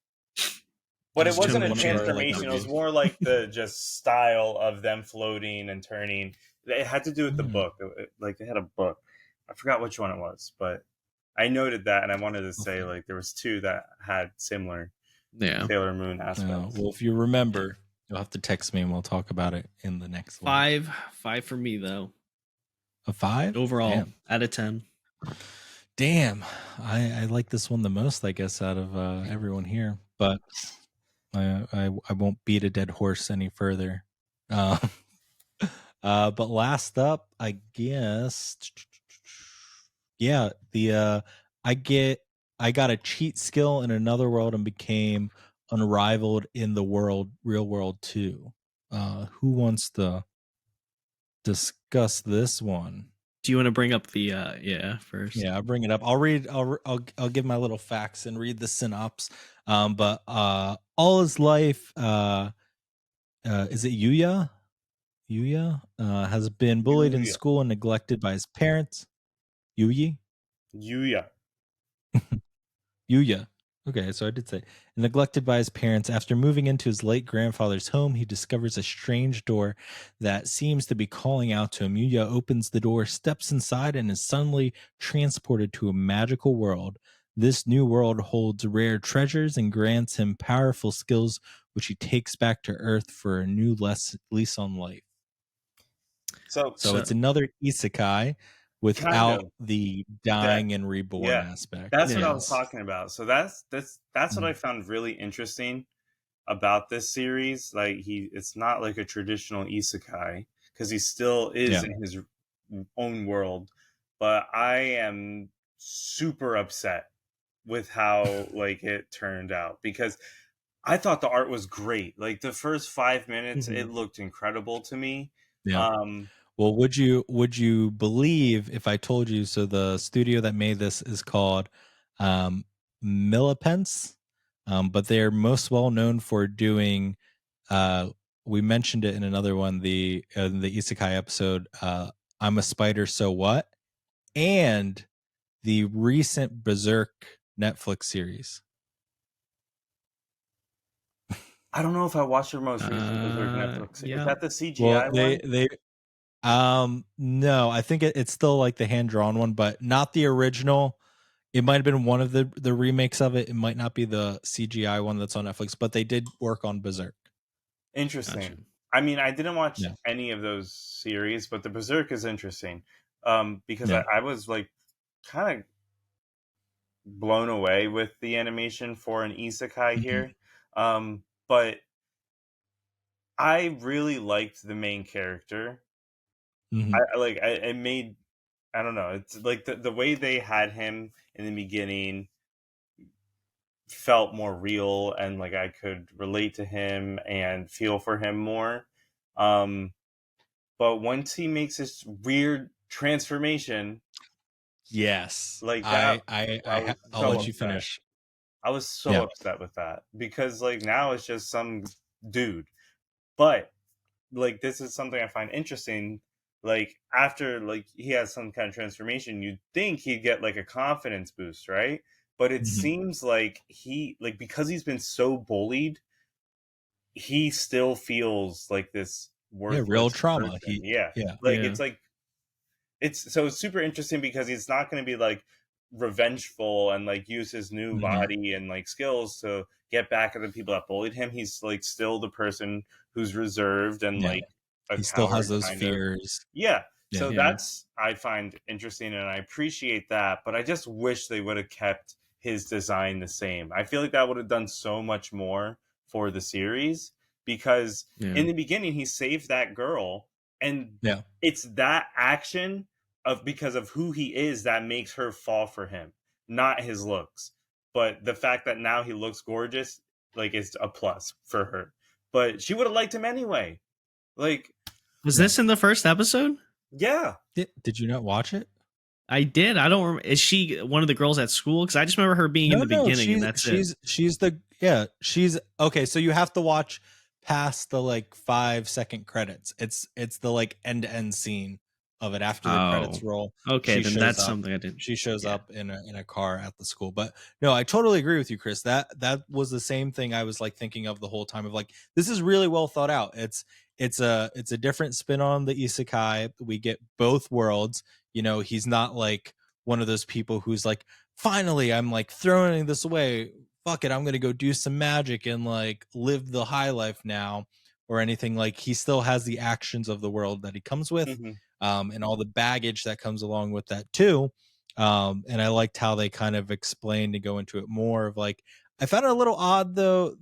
S3: But it wasn't a transformation. It was more like the just style of them floating and turning. It had to do with the book. Like they had a book. I forgot which one it was, but I noted that, and I wanted to say like there was 2 that had similar Sailor Moon aspects.
S2: Well, if you remember, you'll have to text me and we'll talk about it in the next one.
S1: 5 for me though.
S2: A 5
S1: overall out of 10.
S2: Damn, I like this one the most, I guess, out of everyone here. But I won't beat a dead horse any further. But last up, I guess, yeah, I got a cheat skill in another world and became unrivaled in the real world too. Who wants to discuss this one?
S1: Do you want to bring up the first?
S2: Yeah, I'll bring it up. I'll give my little facts and read the synopsis. But all his life, is it Yuya? Yuya has been bullied in school and neglected by his parents. Yuya. Yuya. Okay, so I did say neglected by his parents. After moving into his late grandfather's home, he discovers a strange door that seems to be calling out to him. Yuya opens the door, steps inside, and is suddenly transported to a magical world. This new world holds rare treasures and grants him powerful skills, which he takes back to Earth for a new lease on life. So it's another isekai without the dying and reborn aspect.
S3: That's what I was talking about. So that's what I found really interesting about this series. Like it's not like a traditional isekai because he still is in his own world. But I am super upset with how like it turned out because I thought the art was great. Like the first 5 minutes, it looked incredible to me.
S2: Yeah. Well, would you believe if I told you? So the studio that made this is called Millipence, but they're most well known for doing. We mentioned it in another one, the Isekai episode. I'm a Spider, so what? And the recent Berserk Netflix series.
S3: I don't know if I watched your most recent Berserk Netflix. Is that the CGI
S2: one? No, I think it's still like the hand drawn one, but not the original. It might have been one of the remakes of it. It might not be the CGI one that's on Netflix, but they did work on Berserk.
S3: Interesting. Gotcha. I mean, I didn't watch any of those series, but the Berserk is interesting because I was like kind of blown away with the animation for an isekai here. But I really liked the main character. It made, I don't know, it's like the way they had him in the beginning felt more real, and like I could relate to him and feel for him more. Um, but once he makes this weird transformation,
S2: Yes,
S3: like that, I was
S2: I'll
S3: so
S2: let you
S3: upset.
S2: finish.
S3: I was so
S2: Yeah.
S3: upset with that because like now it's just some dude. But like this is something I find interesting. Like after like he has some kind of transformation, you'd think he'd get like a confidence boost, right? But it seems like he like because he's been so bullied, he still feels like this
S2: Yeah, real
S3: worthless
S2: trauma.
S3: person. Yeah.
S2: Yeah.
S3: Like it's like it's super interesting because he's not going to be like revengeful and like use his new body and like skills to get back at the people that bullied him. He's like still the person who's reserved and
S2: Yeah.
S3: like a
S2: He still
S3: coward
S2: has those
S3: kind of.
S2: fears.
S3: Yeah.
S2: Yeah.
S3: So that's I find interesting and I appreciate that, but I just wish they would have kept his design the same. I feel like that would have done so much more for the series because in the beginning he saved that girl and
S2: Yeah.
S3: it's that action of because of who he is that makes her fall for him, not his looks. But the fact that now he looks gorgeous, like is a plus for her. But she would have liked him anyway. Like,
S1: Was this in the first episode?
S3: yeah.
S2: Did you not watch it?
S1: I did. I don't remember. Is she one of the girls at school? Because I just remember her being in the beginning, and that's it.
S2: She's okay. So you have to watch past the like 5-second credits. It's the like end to end scene of it after the credits roll.
S1: Okay, then that's something I didn't.
S2: She shows up in a car at the school. But no, I totally agree with you, Chris. That was the same thing I was like thinking of the whole time of like this is really well thought out. It's a different spin on the isekai. We get both worlds. You know, he's not like one of those people who's like, finally, I'm like throwing this away. Fuck it, I'm gonna go do some magic and like live the high life now, or anything. Like he still has the actions of the world that he comes with, and all the baggage that comes along with that too. And I liked how they kind of explained and go into it more of like, I found it a little odd though,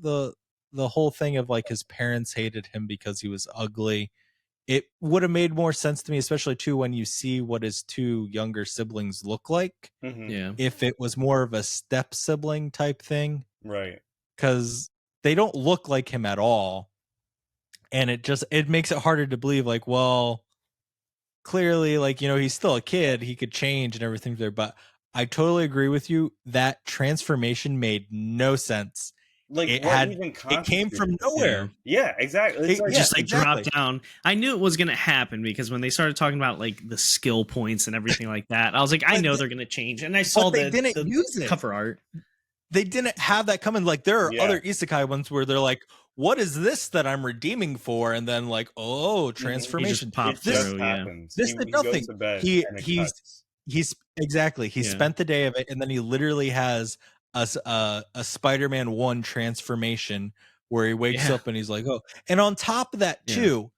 S2: the whole thing of like his parents hated him because he was ugly. It would have made more sense to me, especially too when you see what his two younger siblings look like. If it was more of a step sibling type thing,
S3: right?
S2: Because they don't look like him at all, and it makes it harder to believe. Like, well, clearly, like he's still a kid, he could change and everything there. But I totally agree with you. That transformation made no sense.
S3: Like
S2: It came from nowhere.
S3: Yeah, exactly.
S1: It just dropped down. I knew it was going to happen because when they started talking about like the skill points and everything like that, I was like, I know they're going to change. And I saw the cover art.
S2: They didn't have that coming. Like there are other isekai ones where they're like, what is this that I'm redeeming for? And then like, oh, transformation.
S3: This happens.
S2: This did nothing. He's exactly. He spent the day of it, and then he literally has a Spider-Man 1 transformation where he wakes up and he's like, oh. And on top of that too,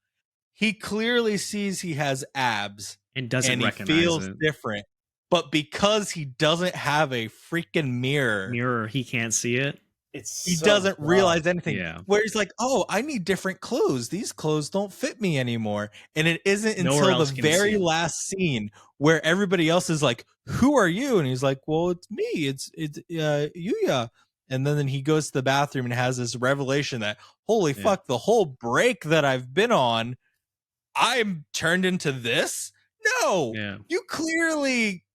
S2: he clearly sees he has abs
S1: and doesn't recognize
S2: he feels
S1: it.
S2: different. But because he doesn't have a freaking mirror,
S1: he can't see it.
S2: He doesn't realize anything. Where he's like, oh, I need different clothes. These clothes don't fit me anymore. And it isn't until the very last scene where everybody else is like, who are you? And he's like, well, it's me. It's Yuya. And then he goes to the bathroom and has this revelation that, holy fuck, the whole break that I've been on, I'm turned into this? No. You clearly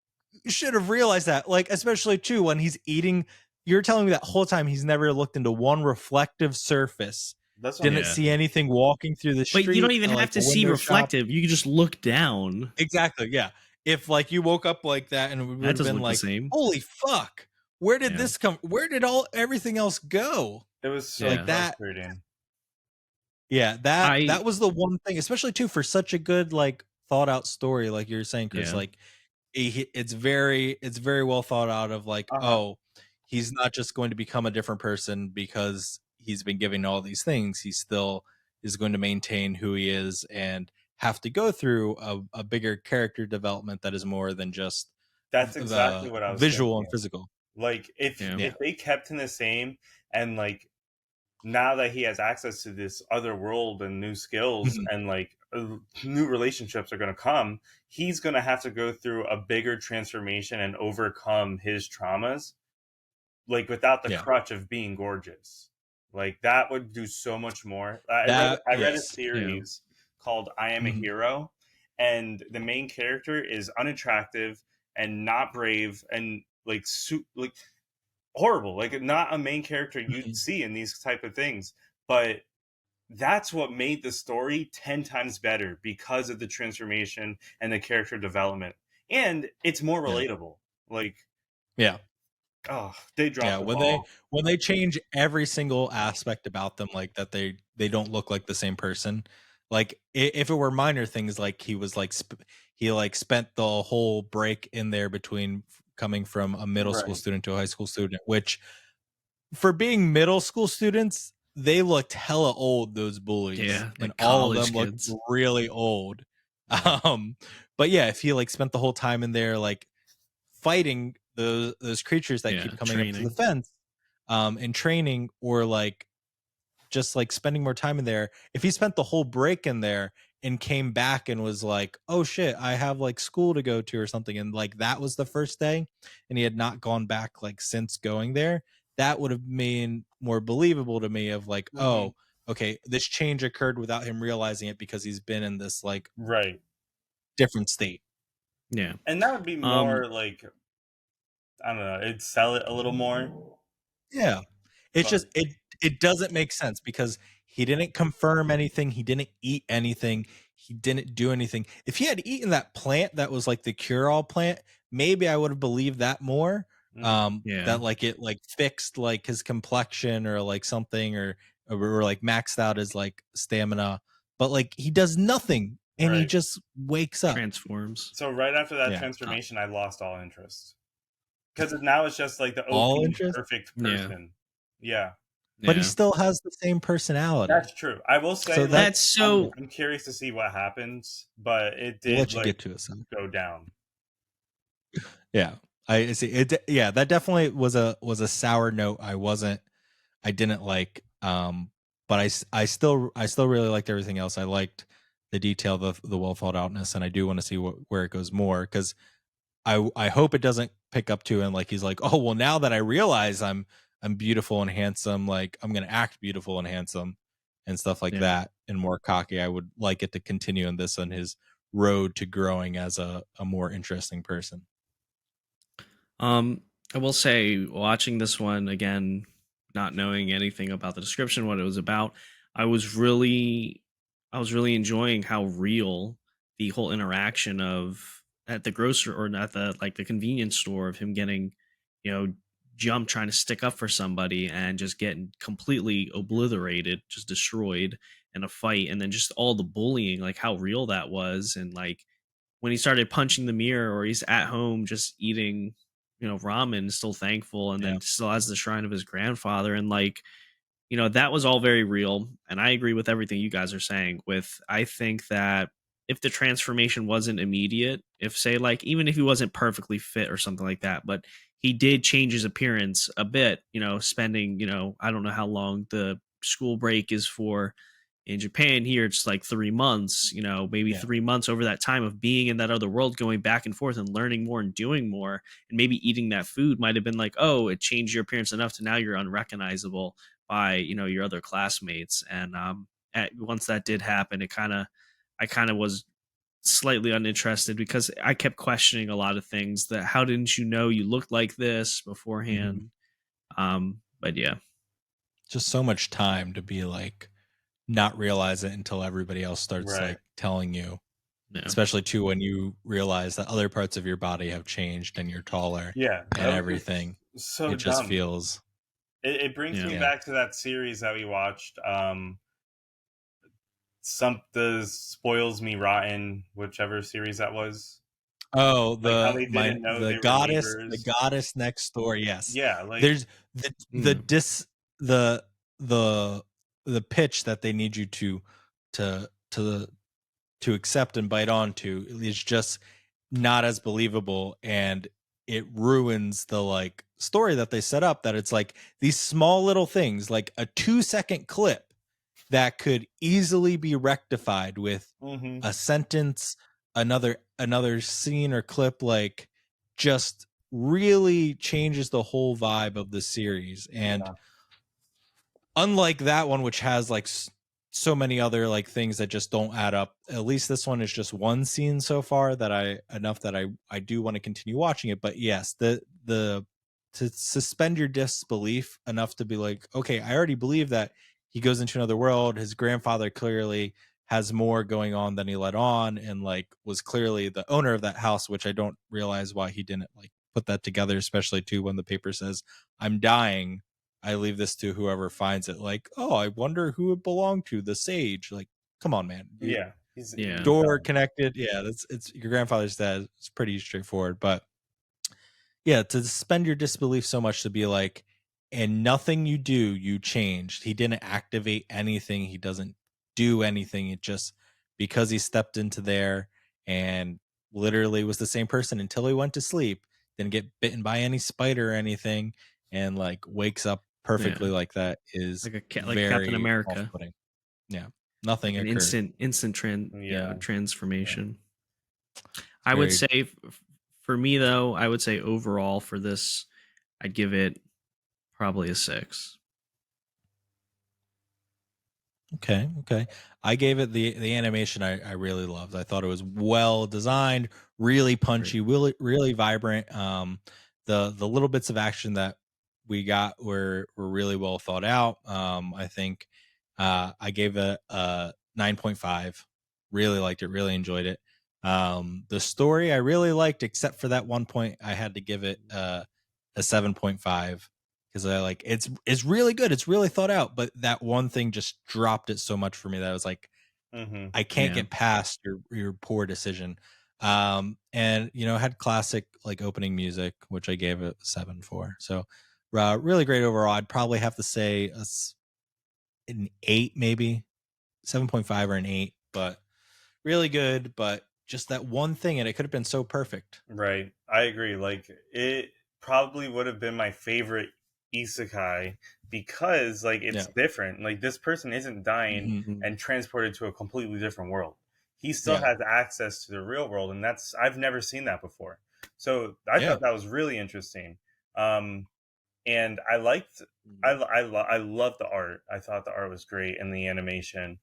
S2: should have realized that. Like, especially too, when he's eating. You're telling me that whole time he's never looked into one reflective surface. Didn't see anything walking through the street.
S1: But you don't even have to see reflective. You can just look down.
S2: Exactly. Yeah. If like you woke up like that and it would have been like, holy fuck, where did this come? Where did everything else go?
S3: It was so like frustrating.
S2: Yeah, that was the one thing, especially too for such a good like thought out story, like you're saying, Chris. Like it's very well thought out. Of like, oh, he's not just going to become a different person because he's been given all these things. He still is going to maintain who he is and have to go through a bigger character development that is more than just
S3: that's exactly what I was
S2: visual
S3: thinking.
S2: And physical.
S3: Like if they kept him the same and like now that he has access to this other world and new skills and like new relationships are going to come, he's going to have to go through a bigger transformation and overcome his traumas, like without the crutch of being gorgeous. Like that would do so much more. I read a series called I Am a Hero, and the main character is unattractive and not brave and like horrible, like not a main character you'd see in these type of things. But that's what made the story 10 times better, because of the transformation and the character development, and it's more relatable. Like, oh, they dropped the ball.
S2: When they change every single aspect about them, like that they don't look like the same person. Like if it were minor things, like he was like he like spent the whole break in there between coming from a middle school student to a high school student, which for being middle school students, they looked hella old, those bullies.
S1: Yeah,
S2: and
S1: like
S2: all of them
S1: kids.
S2: looked really old. But yeah, if he like spent the whole time in there like fighting those creatures that keep coming up to the fence, in training, or like just like spending more time in there, if he spent the whole break in there and came back and was like, oh shit, I have like school to go to or something, and like that was the first day and he had not gone back like since going there, that would have been more believable to me, of like, oh, okay, this change occurred without him realizing it because he's been in this like different state.
S1: Yeah.
S3: And that would be more like, I don't know, it'd sell it a little more.
S2: Yeah. It's just it doesn't make sense because he didn't confirm anything, he didn't eat anything, he didn't do anything. If he had eaten that plant that was like the cure-all plant, maybe I would have believed that more. That like it like fixed like his complexion or like something, or like maxed out his like stamina. But like he does nothing and he just wakes up.
S1: Transforms.
S3: So right after that transformation, I lost all interest. Because now it's just like the OP perfect person. Yeah.
S2: But he still has the same personality.
S3: That's true. I will say
S2: so
S1: that's so.
S3: I'm curious to see what happens, but it did
S2: let you get to it, son.
S3: Go down.
S2: Yeah, I see it. Yeah, that definitely was a sour note. I didn't like. But I still really liked everything else. I liked the detail, the well thought outness, and I do want to see where it goes more, because I hope it doesn't pick up to, and like he's like, oh well, now that I realize I'm beautiful and handsome, like I'm gonna act beautiful and handsome and stuff like that, and more cocky. I would like it to continue in this on his road to growing as a more interesting person.
S1: I will say, watching this one again, not knowing anything about the description, what it was about, I was really enjoying how real the whole interaction of at the grocery or at the convenience store, of him getting, jumped trying to stick up for somebody and just getting completely obliterated, just destroyed in a fight, and then just all the bullying, like how real that was. And like when he started punching the mirror, or he's at home just eating ramen, still thankful, and then still has the shrine of his grandfather, and like that was all very real. And I agree with everything you guys are saying. I think that if the transformation wasn't immediate, if say like even if he wasn't perfectly fit or something like that, but he did change his appearance a bit, spending I don't know how long the school break is for in Japan. Here it's like 3 months, maybe 3 months over that time of being in that other world, going back and forth and learning more and doing more, and maybe eating that food might have been like, oh, it changed your appearance enough to now you're unrecognizable by your other classmates. And once that did happen, I kind of was slightly uninterested, because I kept questioning a lot of things, that how didn't you know you looked like this beforehand? But yeah,
S2: just so much time to be like not realize it until everybody else starts like telling you, especially too when you realize that other parts of your body have changed and you're taller, and everything.
S3: So
S2: it just feels.
S3: It brings me back to that series that we watched. The Spoils Me Rotten, whichever series that was.
S2: Oh, the goddess next door. Yes.
S3: Yeah. Like
S2: there's the pitch that they need you to accept and bite onto is just not as believable, and it ruins the like story that they set up, that it's like these small little things, like a 2-second clip that could easily be rectified with a sentence, another scene or clip, like just really changes the whole vibe of the series. And unlike that one, which has like so many other like things that just don't add up, at least this one is just one scene so far that I do want to continue watching it. But yes, the to suspend your disbelief enough to be like, okay, I already believe that he goes into another world. His grandfather clearly has more going on than he let on, and like was clearly the owner of that house, which I don't realize why he didn't like put that together, especially too when the paper says, I'm dying, I leave this to whoever finds it. Like, oh, I wonder who it belonged to, the sage. Like, come on, man.
S3: He's
S2: Door connected. Yeah, it's your grandfather's dead. It's pretty straightforward. But yeah, to suspend your disbelief so much to be like, and nothing you do, you changed. He didn't activate anything. He doesn't do anything. It just, because he stepped into there and literally was the same person until he went to sleep, didn't get bitten by any spider or anything, and like wakes up perfectly like that, is
S1: like a like
S2: very
S1: Captain America.
S2: off-putting. Yeah, nothing
S1: Like an
S2: occurred.
S1: instant transformation. I
S2: Very,
S1: would say for me though, I would say overall for this, I'd give it probably a 6.
S2: Okay. I gave it the animation I really loved. I thought it was well designed, really punchy, really vibrant. The little bits of action that we got were really well thought out. I think I gave it a 9.5. Really liked it, really enjoyed it. The story I really liked, except for that one point I had to give it a 7.5. Because I like it's really good, it's really thought out, but that one thing just dropped it so much for me that I was like, I can't get past your poor decision. And had classic like opening music, which I gave it 7 for. So really great overall. I'd probably have to say an 8, maybe 7.5 or an 8, but really good. But just that one thing, and it could have been so perfect.
S3: Right, I agree. Like, it probably would have been my favorite isekai because like it's different. Like, this person isn't dying and transported to a completely different world. He still has access to the real world, and I've never seen that before. So I thought that was really interesting. And I liked I loved the art. I thought the art was great and the animation.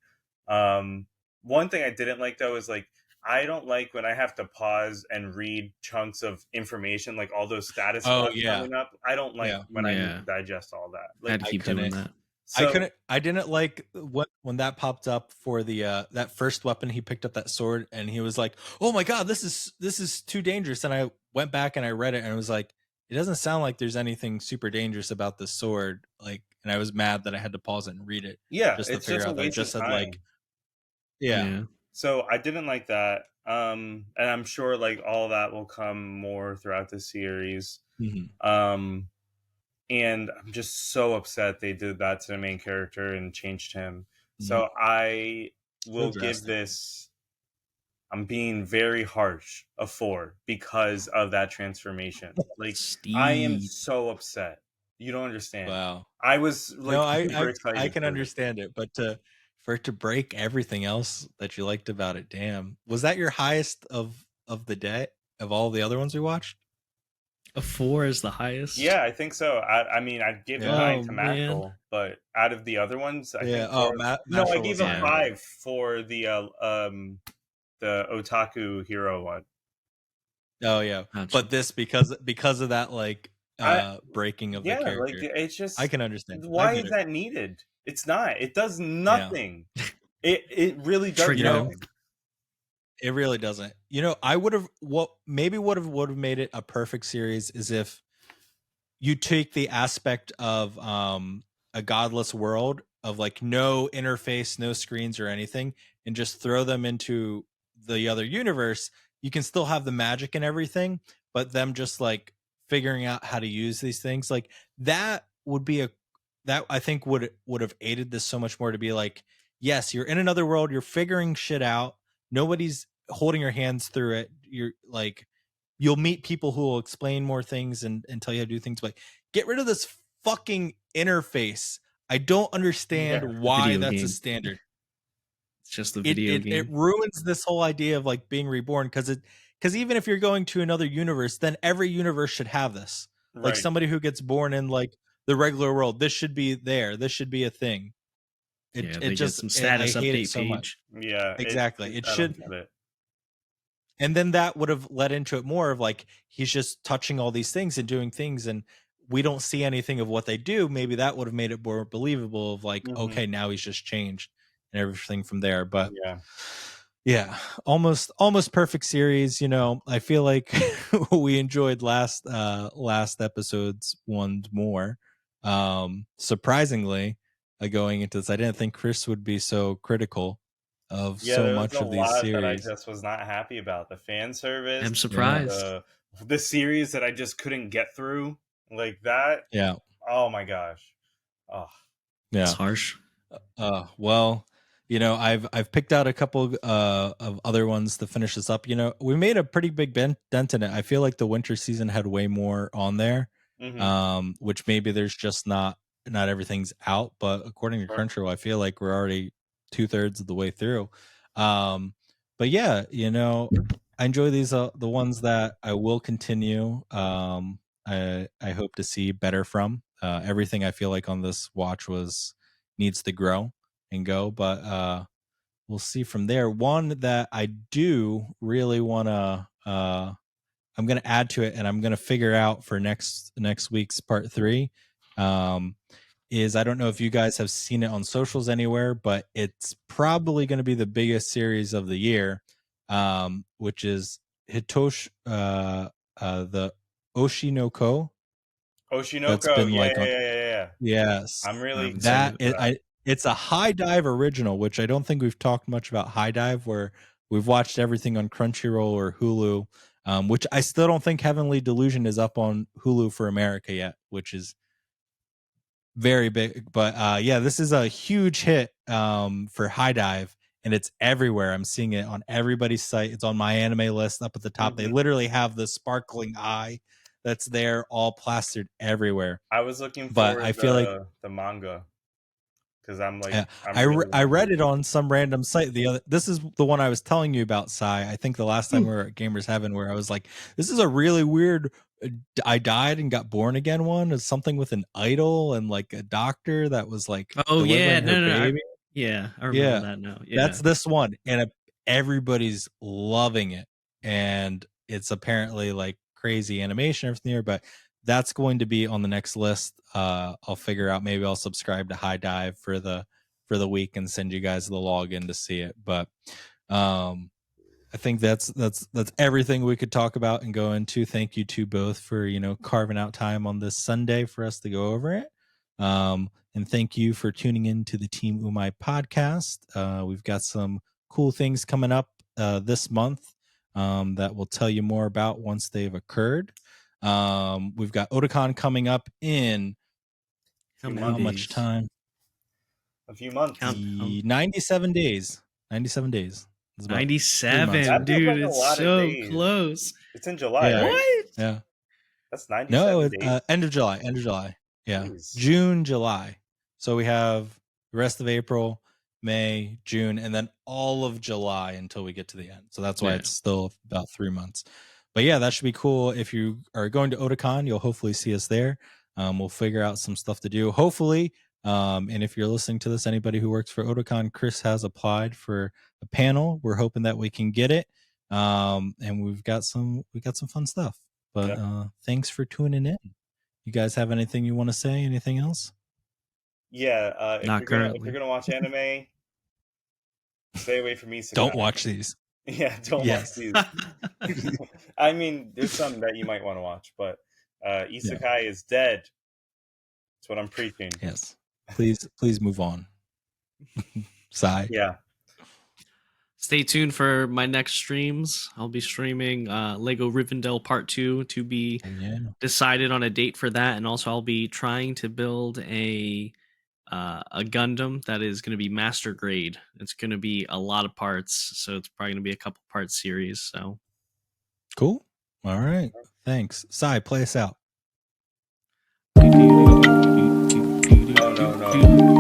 S3: One thing I didn't like though is like, I don't like when I have to pause and read chunks of information, like all those status bars coming up. I don't like when I need to digest all that. Like,
S1: I had to keep doing that.
S3: So,
S2: I didn't like when that popped up for the that first weapon. He picked up that sword and he was like, "Oh my god, this is too dangerous." And I went back and I read it and I was like, "It doesn't sound like there's anything super dangerous about this sword." Like, and I was mad that I had to pause it and read it.
S3: Yeah,
S2: just to
S3: it's
S2: figure
S3: just a
S2: out that it
S3: waste
S2: just
S3: of
S2: said
S3: time.
S2: like, yeah.
S3: So I didn't like that. And I'm sure like all that will come more throughout the series. And I'm just so upset they did that to the main character and changed him. So I will give this, I'm being very harsh, a 4 because of that transformation. Like, I am so upset. You don't understand.
S2: Wow.
S3: I was like super excited.
S2: I can understand it, but for it to break everything else that you liked about it, damn. Was that your highest of the day of all the other ones we watched?
S1: A 4 is the highest.
S3: Yeah, I think so. I mean, I'd give a 9 to Mashle, but out of the other ones, I think. No, I gave a 5 for the otaku hero one.
S2: Oh yeah, gotcha. But this because of that like breaking of the character.
S3: Like, it's just,
S2: I can understand.
S3: Why is that needed? It's not. It does nothing. It really does nothing.
S2: It really doesn't. I would have would have made it a perfect series is if you take the aspect of a godless world of like no interface, no screens or anything, and just throw them into the other universe. You can still have the magic and everything, but them just like figuring out how to use these things, like that would be that I think would have aided this so much more, to be like, yes, you're in another world, you're figuring shit out, nobody's holding your hands through it, you're like you'll meet people who will explain more things and tell you how to do things. But get rid of this fucking interface. I don't understand why that's a standard.
S1: It's just the video game.
S2: It ruins this whole idea of like being reborn, because even if you're going to another universe, then every universe should have this. Right. Like somebody who gets born in like the regular world, this should be there. This should be a thing.
S1: It just some status update so page.
S2: Yeah, exactly. It should. And then that would have led into it more of like he's just touching all these things and doing things, and we don't see anything of what they do. Maybe that would have made it more believable of like, okay, now he's just changed and everything from there. But yeah, almost perfect series. You know, I feel like we enjoyed last episode's ones more. Surprisingly, going into this, I didn't think Chris would be so critical of so much of these series.
S3: That I just was not happy about. The fan service.
S1: I'm surprised.
S3: The series that I just couldn't get through like that.
S2: Yeah.
S3: Oh my gosh. Oh.
S2: Yeah.
S1: It's harsh.
S2: Well, you know, I've picked out a couple of other ones to finish this up. You know, we made a pretty big dent in it. I feel like the winter season had way more on there, which maybe there's just not everything's out. But according to Crunchyroll, I feel like we're already 2/3 of the way through. But yeah, you know, I enjoy these the ones that I will continue. I hope to see better from. Everything I feel like on this watch needs to grow and go, but we'll see from there. One that I do really want to I'm going to add to it, and I'm going to figure out for next week's part 3 is, I don't know if you guys have seen it on socials anywhere, but it's probably going to be the biggest series of the year, which is Hitoshi the Oshinoko.
S3: That's been yeah.
S2: Yes,
S3: I'm really
S2: it's a High Dive original, which I don't think we've talked much about High Dive, where we've watched everything on Crunchyroll or Hulu, which I still don't think Heavenly Delusion is up on Hulu for America yet, which is very big. But yeah, this is a huge hit for High Dive, and it's everywhere. I'm seeing it on everybody's site. It's on my anime list up at the top. They literally have the sparkling eye that's there, all plastered everywhere.
S3: I was looking for,
S2: but I feel like
S3: the manga, because I'm like,
S2: I read it on some random site. This is the one I was telling you about, Sai. I think the last time we were at Gamers Heaven, where I was like, this is a really weird I died and got born again one. It's something with an idol and like a doctor that was like,
S1: oh yeah, no, yeah, I remember that now. Yeah,
S2: that's this one, and everybody's loving it, and it's apparently like crazy animation, everything there. But that's going to be on the next list. I'll figure out, maybe I'll subscribe to High Dive for the week and send you guys the login to see it. But I think that's everything we could talk about and go into. Thank you to both for, you know, carving out time on this Sunday for us to go over it. And thank you for tuning in to the Team Umai podcast. We've got some cool things coming up this month that we'll tell you more about once they've occurred. We've got Otakon coming up in how much time?
S3: A few months.
S2: 97 days. 97 days.
S1: 97, dude. Like, it's so close.
S3: It's in July.
S2: Yeah.
S3: Right?
S1: What?
S2: Yeah.
S3: That's 97 days.
S2: End of July. Yeah. Jeez. June, July. So we have the rest of April, May, June, and then all of July until we get to the end. So that's why it's still about 3 months. But yeah, that should be cool. If you are going to Otakon, you'll hopefully see us there. We'll figure out some stuff to do, hopefully. And if you're listening to this, anybody who works for Otakon, Chris has applied for a panel. We're hoping that we can get it. And we've got some fun stuff. But thanks for tuning in. You guys have anything you want to say? Anything else?
S3: Yeah. If you're gonna watch anime, stay away from Isekai.
S2: Don't watch these.
S3: Yeah, don't watch these. I mean, there's some that you might want to watch, but Isekai is dead. That's what I'm preaching.
S2: Yes. Please move on. Sigh.
S3: Yeah.
S1: Stay tuned for my next streams. I'll be streaming Lego Rivendell Part 2 to be decided on a date for that, and also I'll be trying to build a Gundam that is going to be master grade. It's going to be a lot of parts, so it's probably going to be a couple part series. So
S2: cool. All right. Thanks. Sai, play us out.
S3: No.